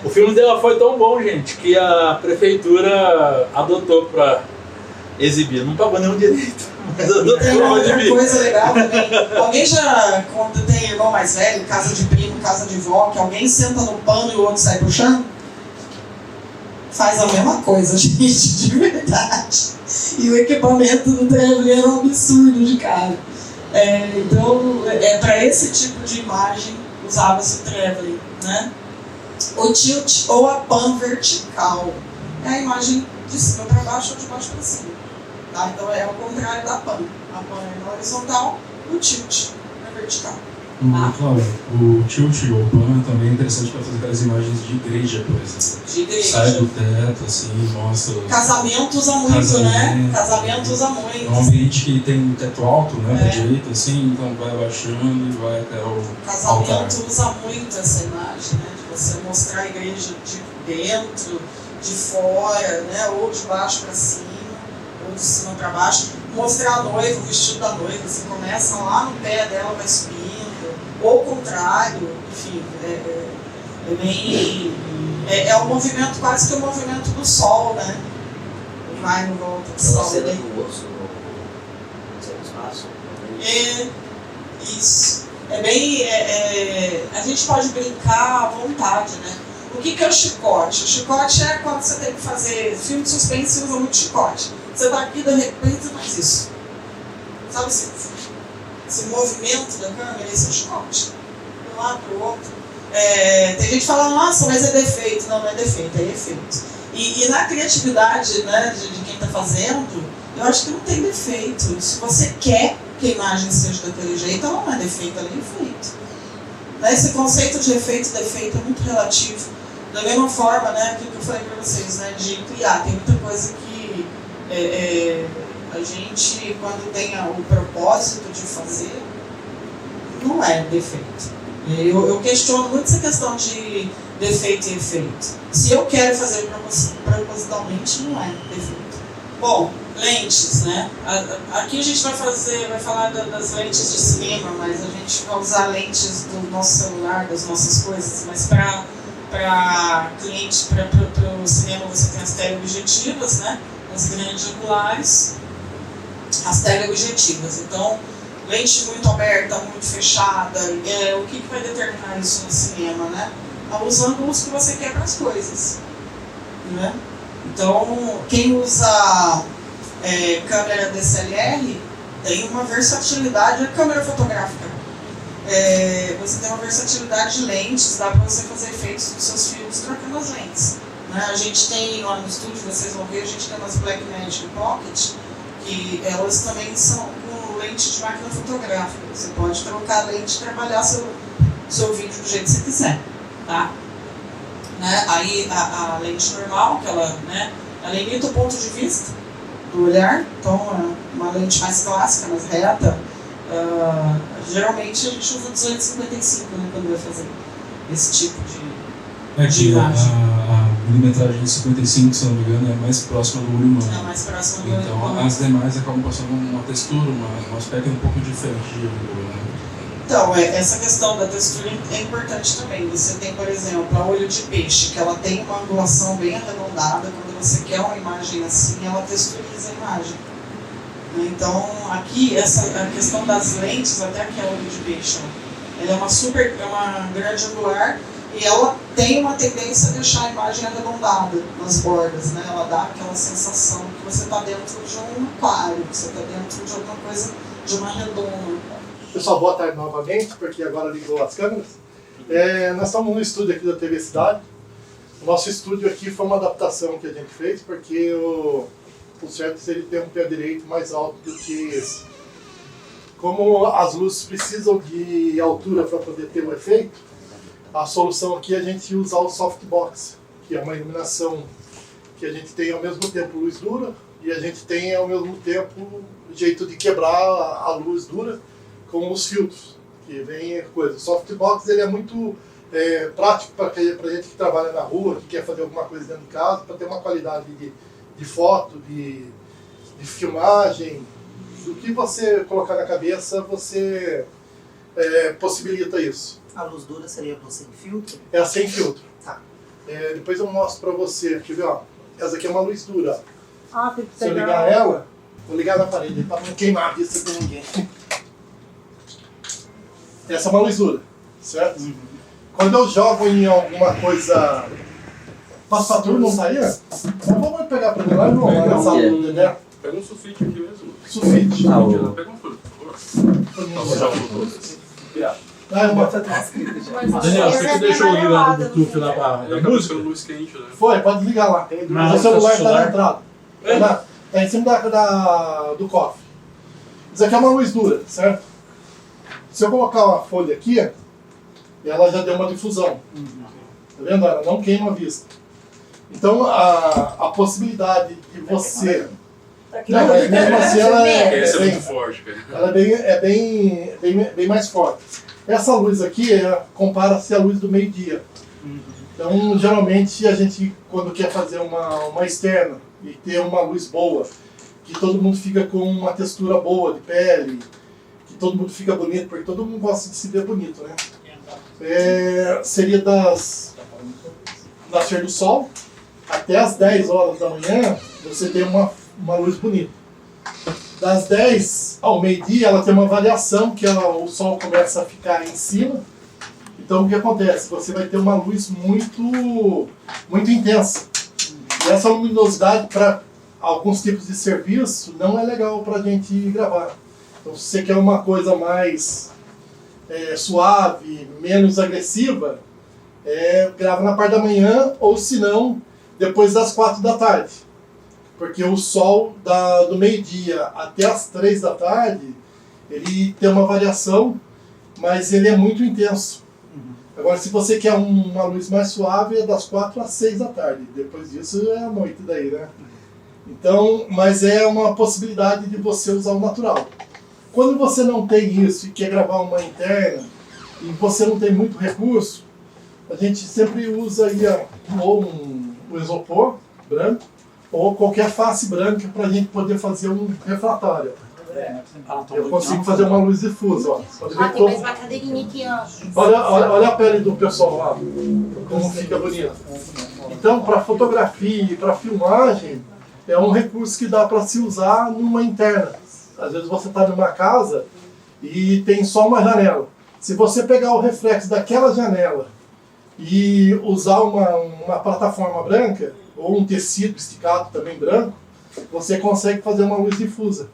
O filme dela foi tão bom, gente, que a prefeitura adotou para exibir. Não pagou nenhum direito. Tem uma outra coisa legal também. Alguém já, quando tem irmão mais velho, casa de primo, casa de vó, que alguém senta no pano e o outro sai puxando? Faz a mesma coisa, gente, de verdade. E o equipamento do Traveling era um absurdo de caro. Então, para esse tipo de imagem, usava-se o Traveling, né? O tilt ou a pan vertical. É a imagem de cima para baixo ou de baixo para cima. Tá? Então é o contrário da pan. A pan é na horizontal, o tilt é vertical. Claro, o tilt ou o pan também é interessante para fazer aquelas imagens de igreja, por exemplo. De igreja. Sai do teto, assim, mostra... Casamento usa muito, né? Casamento usa muito. É um ambiente que tem um teto alto, né, para direita, assim, então vai abaixando e vai até o Casamento altar. usa muito essa imagem, né? De você mostrar a igreja de dentro, de fora, né? Ou de baixo para cima, ou de cima para baixo. Mostrar a noiva, o vestido da noiva. Você começa lá no pé dela, vai subindo. Ou o contrário, enfim, é um movimento, quase que o movimento do sol, né? Vai no volta do sol. Cena do osso no espaço. Isso. A gente pode brincar à vontade, né? O que é o chicote? O chicote é quando você tem que fazer filme de suspense, você usa muito chicote. Você tá aqui, de repente, você faz isso. Sabe esse movimento da câmera, esse é o chicote. De um lado para o outro. Tem gente que fala, nossa, mas é defeito. Não, não é defeito, é efeito. E na criatividade, né, de quem está fazendo, eu acho que não tem defeito. Se você quer que a imagem seja daquele jeito, ela não é defeito, ela é efeito. Esse conceito de efeito e defeito é muito relativo. Da mesma forma, né, aquilo que eu falei para vocês, né, de criar. Tem muita coisa que a gente, quando tem o propósito de fazer, não é defeito. Eu questiono muito essa questão de defeito e efeito. Se eu quero fazer propositalmente, não é defeito. Bom, lentes, né? Aqui a gente vai falar das lentes de cinema, mas a gente vai usar lentes do nosso celular, das nossas coisas, mas para clientes, para o cinema você tem as teleobjetivas, né? As grandes angulares, as teleobjetivas. Então, lente muito aberta, muito fechada, o que vai determinar isso no cinema, né? Os ângulos que você quer para as coisas, né? Então, quem usa câmera DSLR tem uma versatilidade, a câmera fotográfica. Você tem uma versatilidade de lentes, dá para você fazer efeitos dos seus filmes trocando as lentes. Né? A gente tem lá no estúdio, vocês vão ver, a gente tem umas Blackmagic Pocket, que elas também são com lente de máquina fotográfica. Você pode trocar a lente e trabalhar seu vídeo do jeito que você quiser. Tá? Né? Aí a lente normal, que ela limita o ponto de vista do olhar, então uma lente mais clássica, mais reta, geralmente a gente usa 255, né, quando vai fazer esse tipo de imagem. A milimetragem de 55, se não me engano, é mais próxima do olho humano. É mais próxima do olho então humano. as demais acabam passando uma textura, um aspecto um pouco diferente de olho, né? Então, essa questão da textura é importante também. Você tem, por exemplo, a olho de peixe, que ela tem uma angulação bem arredondada. Quando você quer uma imagem assim, ela texturiza a imagem. Então, aqui, a questão das lentes, até que é a olho de peixe, ela é uma grande angular e ela tem uma tendência a deixar a imagem arredondada nas bordas, né? Ela dá aquela sensação que você está dentro de um aquário, que você está dentro de alguma coisa, de uma redonda. Pessoal, boa tarde novamente, porque agora ligou as câmeras. Nós estamos no estúdio aqui da TV Cidade. O nosso estúdio aqui foi uma adaptação que a gente fez, porque o Certus ele tem um pé direito mais alto do que esse. Como as luzes precisam de altura para poder ter o efeito, a solução aqui é a gente usar o softbox, que é uma iluminação que a gente tem ao mesmo tempo luz dura e a gente tem ao mesmo tempo jeito de quebrar a luz dura com os filtros, que vem coisa. O softbox ele é muito prático para gente que trabalha na rua, que quer fazer alguma coisa dentro de casa, para ter uma qualidade de foto, de filmagem. O que você colocar na cabeça, você possibilita isso. A luz dura seria a luz sem filtro? É a sem filtro. Tá. Depois eu mostro para você, quer ver, ó, essa aqui é uma luz dura. Ah, tem que Se eu pegar... ligar ela, Vou ligar na parede para não queimar a vista de ninguém. Essa é uma luz dura, certo? Quando eu jogo em alguma coisa... Posso pra turma, não tá aí? Então vamos pegar pra mim lá, irmão, lá na sala do Dedé. Pega um sulfite aqui mesmo. Sulfite. Pega um folha, por favor. Ah, eu boto atrás. Daniel, você que deixou ligado o Bluetooth lá da música? Luz quente, né? Foi, pode ligar lá. Mas O celular tá na celular- entrada. Tá em cima do cofre. Isso aqui é uma luz dura, certo? Se eu colocar uma folha aqui, ela já deu uma difusão. Tá vendo? Ela não queima a vista. Então a possibilidade de você... Não, mas mesmo assim ela Essa é bem, muito forte, cara. ela bem mais forte. Essa luz aqui compara-se à luz do meio-dia. Então, geralmente, a gente, quando quer fazer uma externa e ter uma luz boa, que todo mundo fica com uma textura boa de pele, que todo mundo fica bonito, porque todo mundo gosta de se ver bonito, né? Seria das nascer do sol até as 10 horas da manhã, você tem uma luz bonita. Das 10 ao meio-dia, ela tem uma variação, que o sol começa a ficar em cima. Então, o que acontece? Você vai ter uma luz muito, muito intensa. E essa luminosidade, para alguns tipos de serviço, não é legal para a gente gravar. Então, se você quer uma coisa mais suave, menos agressiva, grava na parte da manhã, ou se não, depois das 4 da tarde. Porque o sol do meio-dia até as 3 da tarde, ele tem uma variação, mas ele é muito intenso. Agora, se você quer uma luz mais suave, é das 4 às 6 da tarde. Depois disso é a noite daí, né? Então, mas é uma possibilidade de você usar o natural. Quando você não tem isso e quer gravar uma interna, e você não tem muito recurso, a gente sempre usa aí ou um isopor branco, ou qualquer face branca para a gente poder fazer um refratário. Eu consigo fazer uma luz difusa, ó. Pode ver que Tem mais uma cadeirinha aqui, ó. olha a pele do pessoal lá, como fica bonito. Então, para fotografia e para filmagem, é um recurso que dá para se usar numa interna. Às vezes você está numa casa e tem só uma janela. Se você pegar o reflexo daquela janela e usar uma plataforma branca, ou um tecido esticado também branco, você consegue fazer uma luz difusa.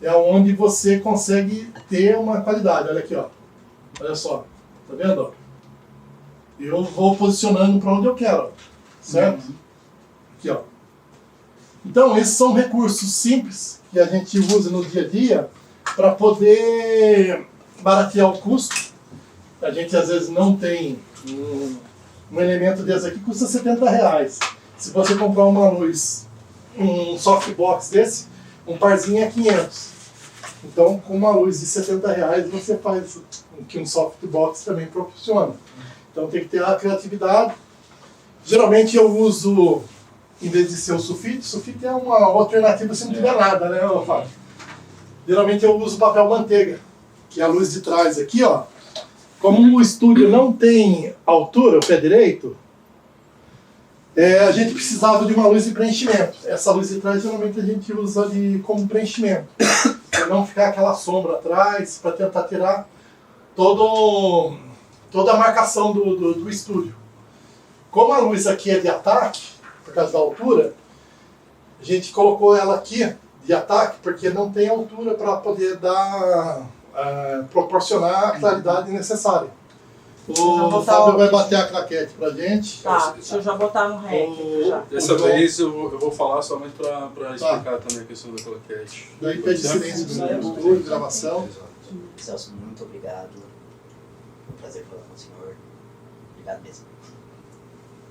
É onde você consegue ter uma qualidade. Olha aqui, ó. Olha só. Tá vendo? Ó? Eu vou posicionando para onde eu quero, ó. Certo? Aqui, ó. Então, esses são recursos simples que a gente usa no dia a dia para poder baratear o custo. A gente, às vezes, não tem um elemento desse aqui, custa R$70. Se você comprar uma luz, um softbox desse, um parzinho é 500. Então, com uma luz de R$70, você faz o que um softbox também proporciona. Então, tem que ter a criatividade. Geralmente, eu uso, em vez de ser o sulfite é uma alternativa se não tiver nada, né, Fábio? Geralmente, eu uso papel manteiga, que é a luz de trás aqui, ó. Como o estúdio não tem altura, o pé direito, a gente precisava de uma luz de preenchimento. Essa luz de trás, geralmente, a gente usa como preenchimento. Para não ficar aquela sombra atrás, para tentar tirar toda a marcação do estúdio. Como a luz aqui é de ataque, por causa da altura, a gente colocou ela aqui de ataque, porque não tem altura para poder proporcionar a claridade necessária. O Fábio vai bater a claquete pra gente. Tá, deixa eu já botar no rec. Dessa vez eu vou falar somente para explicar também a questão da claquete. Daí pede silêncio no estúdio, gravação. Celso, muito obrigado. Foi um prazer falar com o senhor. Obrigado mesmo.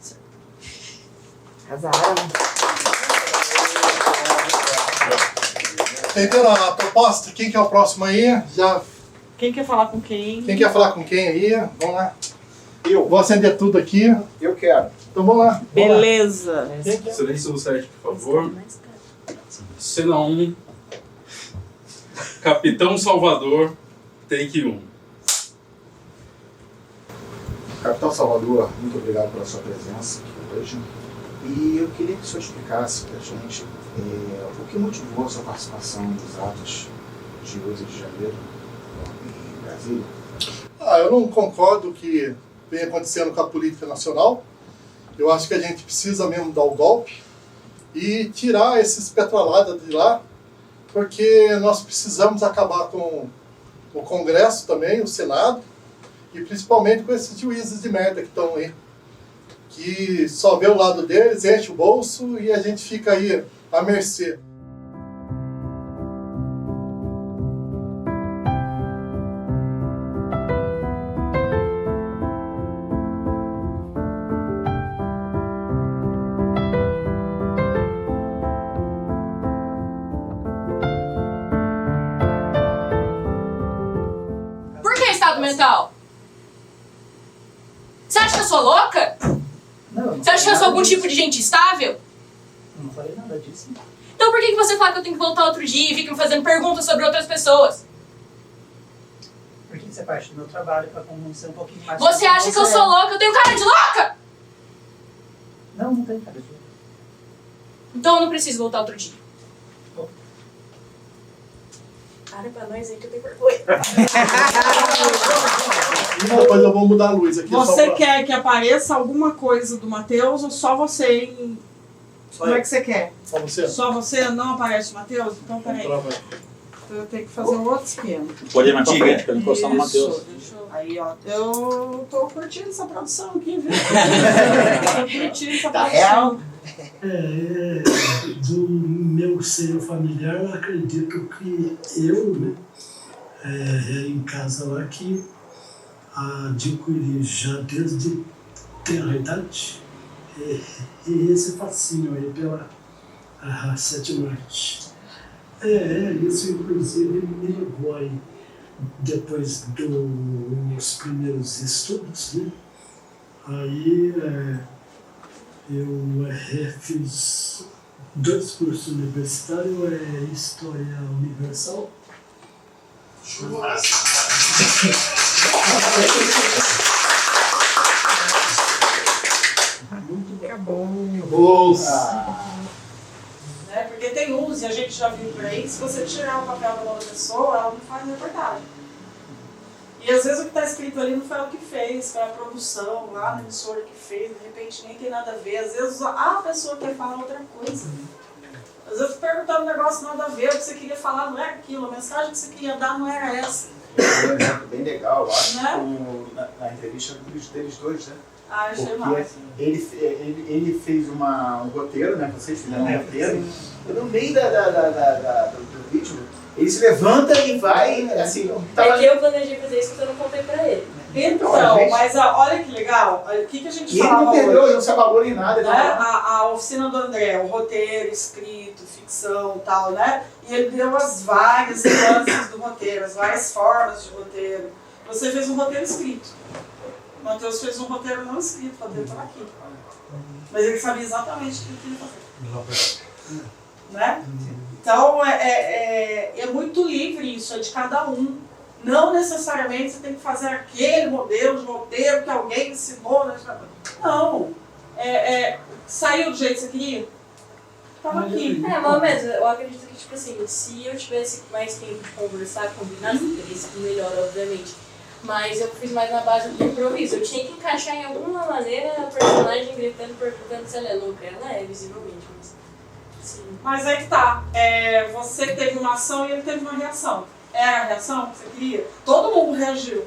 Certo. Casaram. Entenderam a proposta? Quem que é o próximo aí? Quem quer falar com quem? Quem quer falar com quem aí? Vamos lá. Eu. Vou acender tudo aqui. Eu quero. Então vamos lá. Beleza. Quem quer? Silêncio no set, por favor. Cena 1. Capitão Salvador, take 1. Capitão Salvador, muito obrigado pela sua presença aqui hoje. E eu queria que o senhor explicasse para a gente o que motivou a sua participação nos atos de 8 de janeiro em Brasília. Eu não concordo que vem acontecendo com a política nacional. Eu acho que a gente precisa mesmo dar o golpe e tirar esses petroladas de lá, porque nós precisamos acabar com o Congresso também, o Senado, e principalmente com esses juízes de merda que estão aí, que só vê o lado deles, enche o bolso e a gente fica aí à mercê. Mental? Você acha que eu sou louca? Não. Você acha que eu sou algum tipo de gente estável? Eu não falei nada disso. Então por que você fala que eu tenho que voltar outro dia e fica me fazendo perguntas sobre outras pessoas? Porque isso é parte do meu trabalho pra conhecer um pouquinho mais. Você acha que eu sou louca? Eu tenho cara de louca? Não, não tenho cara de louca. Então eu não preciso voltar outro dia. Para pra nós aí que eu tenho vergonha. Depois eu vou mudar a luz aqui. Você quer que apareça alguma coisa do Matheus ou só você em... Como é que você quer? Só você? Só você? Não aparece o Matheus? Então peraí. Eu tenho que fazer um outro esquema. Pode ir mais pra frente, pra encostar no Matheus. Aí, ó. Eu tô curtindo essa produção aqui, viu? Tô curtindo essa Tá produção. real? Do meu seio familiar, eu acredito que eu, né, em casa lá, que adquiri já desde tenra idade esse fascínio aí pela sétima arte. Isso inclusive me levou aí, depois dos primeiros estudos, né, aí eu fiz 2 cursos universitários, História Universal. Né? Porque tem uns, e a gente já viu por aí, que se você tirar o papel da outra pessoa, ela não faz reportagem. E às vezes o que está escrito ali não foi ela que fez, foi a produção lá na emissora que fez, de repente nem tem nada a ver. Às vezes a pessoa quer falar outra coisa. Às vezes perguntando um negócio nada a ver, o que você queria falar não era aquilo, a mensagem que você queria dar não era essa. Um exemplo bem legal, eu acho, Né? na entrevista deles dois, né? Ah, achei Porque massa. ele fez um roteiro, né? Vocês fizeram um roteiro. E no meio do vídeo, ele se levanta e vai, assim... É que eu planejei fazer isso, porque eu não contei pra ele. Então, mas olha que legal, o que a gente E ele falava não perdeu, hoje? ele não se abalou em nada. Né? A oficina do André, o roteiro, escrito, ficção e tal, né? E ele deu as várias nuances do roteiro, as várias formas de roteiro. Você fez um roteiro escrito. O Matheus fez um roteiro não escrito, o roteiro estava aqui. Mas ele sabia exatamente o que ele queria fazer. Né? Então, é muito livre isso, é de cada um. Não necessariamente você tem que fazer aquele modelo de roteiro que alguém ensinou. Né? Não. Saiu do jeito que você queria? Tava aqui. Mas eu acredito que, tipo assim, se eu tivesse mais tempo de conversar, combinar, teria sido melhor, obviamente. Mas eu fiz mais na base do improviso. Eu tinha que encaixar em alguma maneira a personagem gritando, perguntando se ela é louca. Ela é, visivelmente, mas... Sim. Mas aí que tá. Você teve uma ação e ele teve uma reação. Era a reação que você queria? Todo mundo reagiu.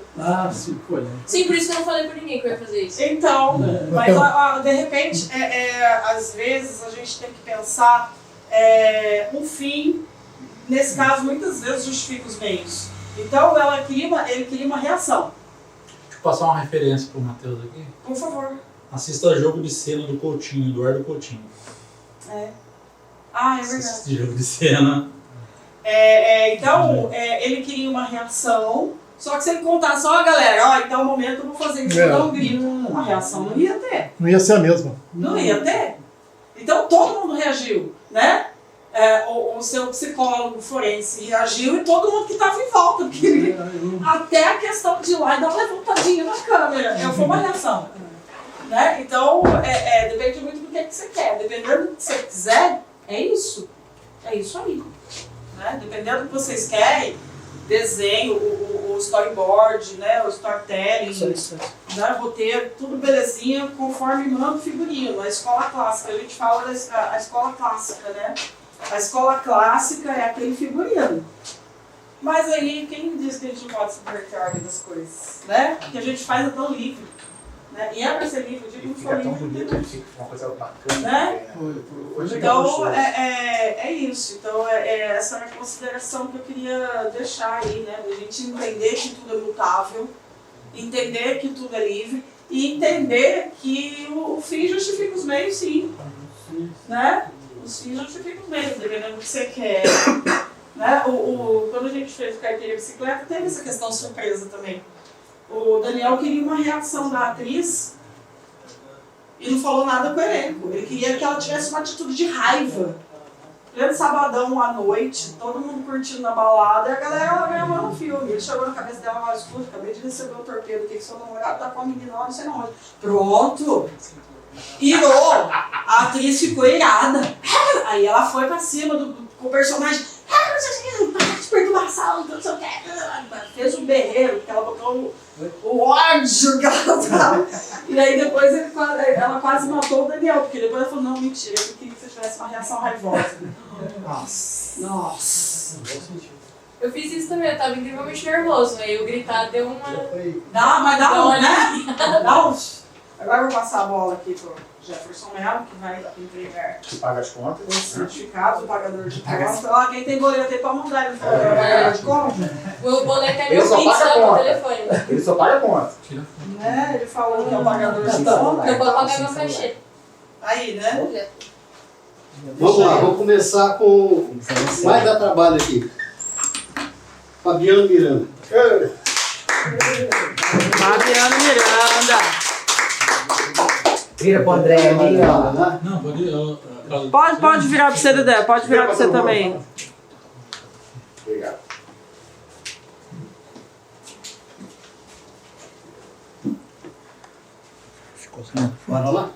Sim, foi. Sim, por isso que eu não falei pra ninguém que eu ia fazer isso. Então, mas de repente, às vezes a gente tem que pensar um fim, nesse caso, muitas vezes justifica os meios. Então, ele queria uma reação. Deixa eu passar uma referência pro Matheus aqui. Por favor. Assista Jogo de Cena do Coutinho, Eduardo Coutinho. É verdade. Assista Jogo de Cena. Então, ele queria uma reação, só que se ele contasse, galera, então é o momento eu vou fazer isso, vou dar um grito. Uma reação não ia ter. Não ia ser a mesma. Não ia ter. Então todo mundo reagiu, né? O seu psicólogo forense reagiu e todo mundo que estava em volta, porque até a questão de ir lá e dar uma levantadinha na câmera, foi uma reação. Né? Então, depende muito do que você quer. Dependendo do que você quiser, é isso. É isso aí. Né? Dependendo do que vocês querem, desenho, o storyboard, né? O storytelling, né? Roteiro, tudo belezinha, conforme manda o figurino. A escola clássica, a gente fala da escola clássica, né? A escola clássica é aquele figurino. Mas aí, quem diz que a gente não pode subverter a ordem das coisas? Né? O que a gente faz é tão livre. Né? E é para ser livre, eu digo que não for livre. Fica uma coisa bacana. Né? Então, é isso. Então, essa é a consideração que eu queria deixar aí, né? A gente entender que tudo é mutável, entender que tudo é livre e entender que o fim justifica os meios, sim. Né? Os fins justificam os meios, dependendo do que você quer. Né? Quando a gente fez o carteira de bicicleta, teve essa questão surpresa também. O Daniel queria uma reação da atriz e não falou nada com o elenco. Ele queria que ela tivesse uma atitude de raiva. Pleno sabadão à noite, todo mundo curtindo na balada e a galera gravando o filme. Ele chegou na cabeça dela, mas escuta, acabei de receber o torpedo aqui que seu namorado tá com a menina lá, não sei não. Pronto! Irou! A atriz ficou irada. Aí ela foi pra cima com o personagem. Para de perturbação, não sei o que. Fez um berreiro, porque ela botou o ódio que ela tava. E aí depois ela quase matou o Daniel, porque depois ela falou, não, mentira, eu queria que você tivesse uma reação raivosa. Nossa. Eu fiz isso também, eu tava incrivelmente nervoso, aí eu gritar deu uma... Dá um, né? Dá um. Agora eu vou passar a bola aqui pro Jefferson Mello, que vai entregar Que paga as contas. os certificados, o pagador de contas. Ó, quem tem boleto aí pra mandar, ele falou, pagador de contas. O boleto é meu Pix, só no telefone. Ele só paga a conta. Né? Ele falou que é o pagador de contas. Eu vou pagar meu cachê. Aí, né? Vamos lá, vamos começar com mais dá trabalho aqui. Fabiano Miranda. Fabiano Miranda. Vira pro André ali, ó. Não, Pode virar pra você, Dedé. Pode virar pra você também. Obrigado. Bora lá?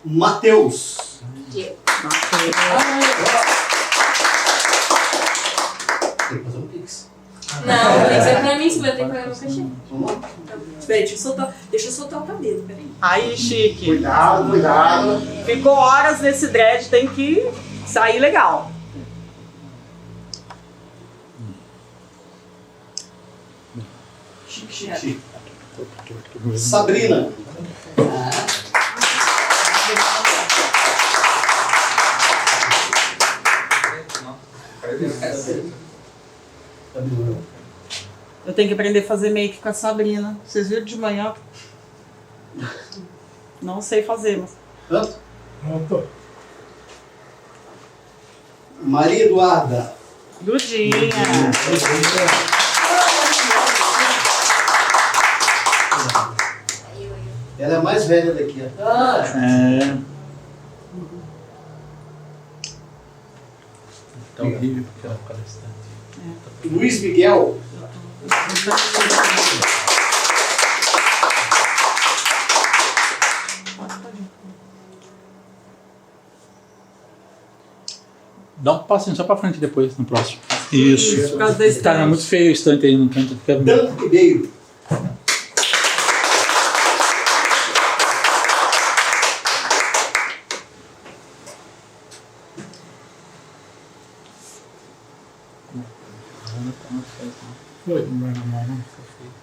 Matheus. Eu. Tem que fazer um Pix. Não, tem que ser pra mim, se vai ter que pagar meu cachê. Vamos lá. Peraí, deixa eu soltar o cabelo, peraí. Aí, chique. Cuidado. Ficou horas nesse dread, tem que sair legal. Chique. Sabrina. Eu tenho que aprender a fazer make com a Sabrina. Vocês viram de manhã? Não sei fazer, mas... Pronto? Maria Eduarda. Dudinha. Ela é a mais velha daqui, ó. Tá horrível porque ela fica distante. Luiz Miguel. Dá um passinho só pra frente depois, no próximo. Isso. Por causa da estante. Tá muito feio o estante aí no canto. Dan Ribeiro.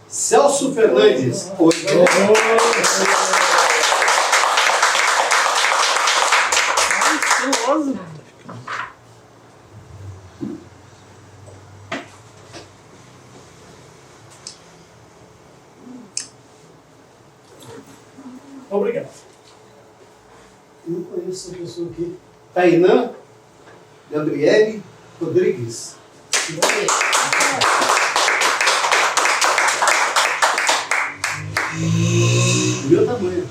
Celso Fernandes. Estiloso. Obrigado. Não conheço essa pessoa aqui. Tainã Gabriele Rodrigues. Meu tamanho.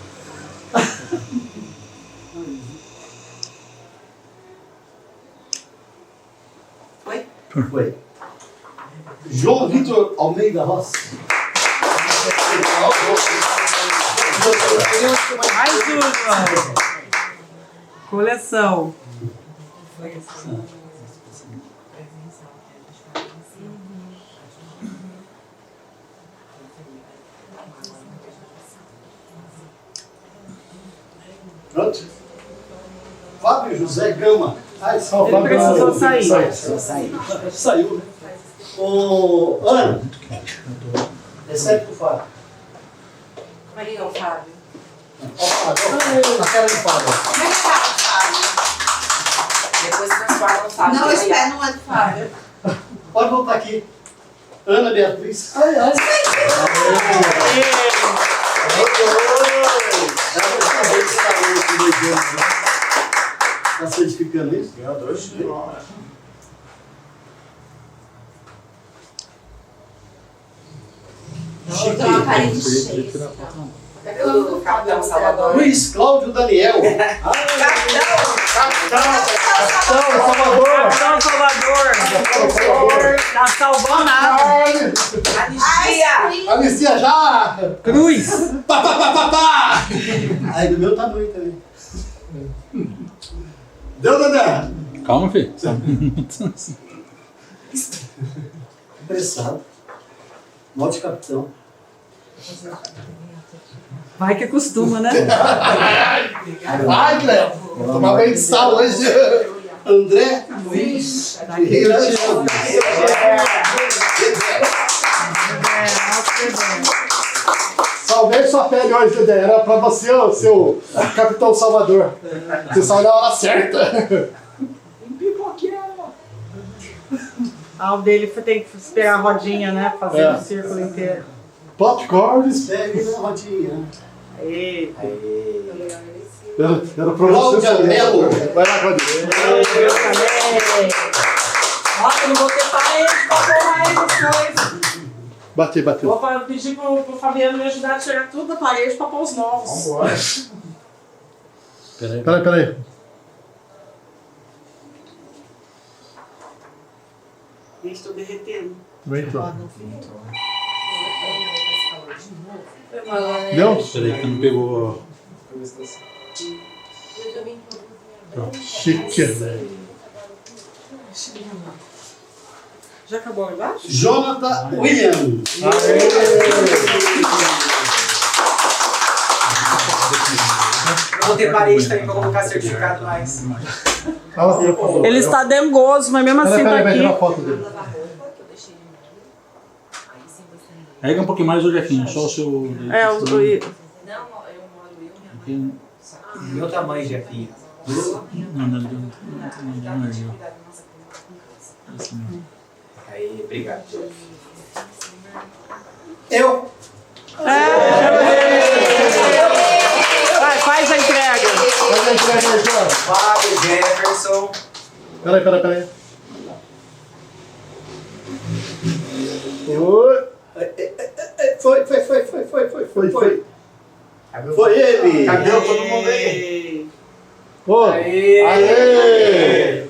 Foi. João Vitor Almeida Rossi. Mais uma. Coleção. Pronto? Fábio José Gama. Ele precisou sair. Saiu, né? Ô, Ana, recebe pro Fábio. Aí, ó, Fábio. Ó, Fábio, a cara de Fábio. Como é que tá o Fábio? Depois transforma o Fábio. Não, espera, não é do Fábio. Pode voltar aqui. Ana Beatriz. Ai. Está certificando isso? Ganhou 2 diplomas. Tem uma parede cheia. O Capitão Salvador. Luiz Cláudio Daniel. Capitão Salvador. Tá salvando nada. Anistia. Anistia já. Cruz. Pá. Aí do meu tamanho também. Deu, Dedé? Calma, filho. Apressado. Note capitão. Vai que acostuma, né? Vai, Cléo. Vou tomar banho de sal hoje. André Luiz. Salvei sua pele hoje, Dedé. Era pra você, o seu Capitão Salvador. Você saiu na hora certa. O dele tem que esperar a rodinha, né? Fazer o círculo inteiro. Popcorns. Pegue na rodinha. Aí. Era pra você. Cláudia Melo. Vai lá, Cláudia. Nossa, eu não vou ter parede pra pôr mais depois. Bateu. Vou pedir pro Fabiano me ajudar a tirar tudo da parede pra pôr os novos. Vambora. Peraí. Estou derretendo. Deu? Peraí que não pegou. Chique. Já acabou embaixo? Jonathan William. Eu vou ter parede também pra colocar certificado mais. Ele está dengoso, mas mesmo assim tá aqui. Tirar foto dele. Pega um pouquinho mais o Jefinho, só o seu. Meu tamanho, Jefinho. Não. Aí, obrigado. Eu. Vai, faz a entrega. Fábio, Jefferson. Peraí. Foi. Foi ele. Cadê todo mundo aí? Aê!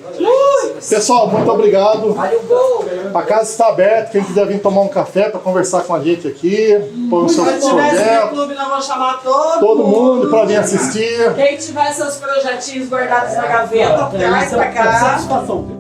Pessoal, muito obrigado. Olha o gol. A casa está aberta. Quem quiser vir tomar um café para conversar com a gente aqui, põe o seu Quem tiver projeto. clube, nós vamos chamar todo mundo para vir assistir. Quem tiver seus projetinhos guardados na gaveta, traz pra cá. Satisfação.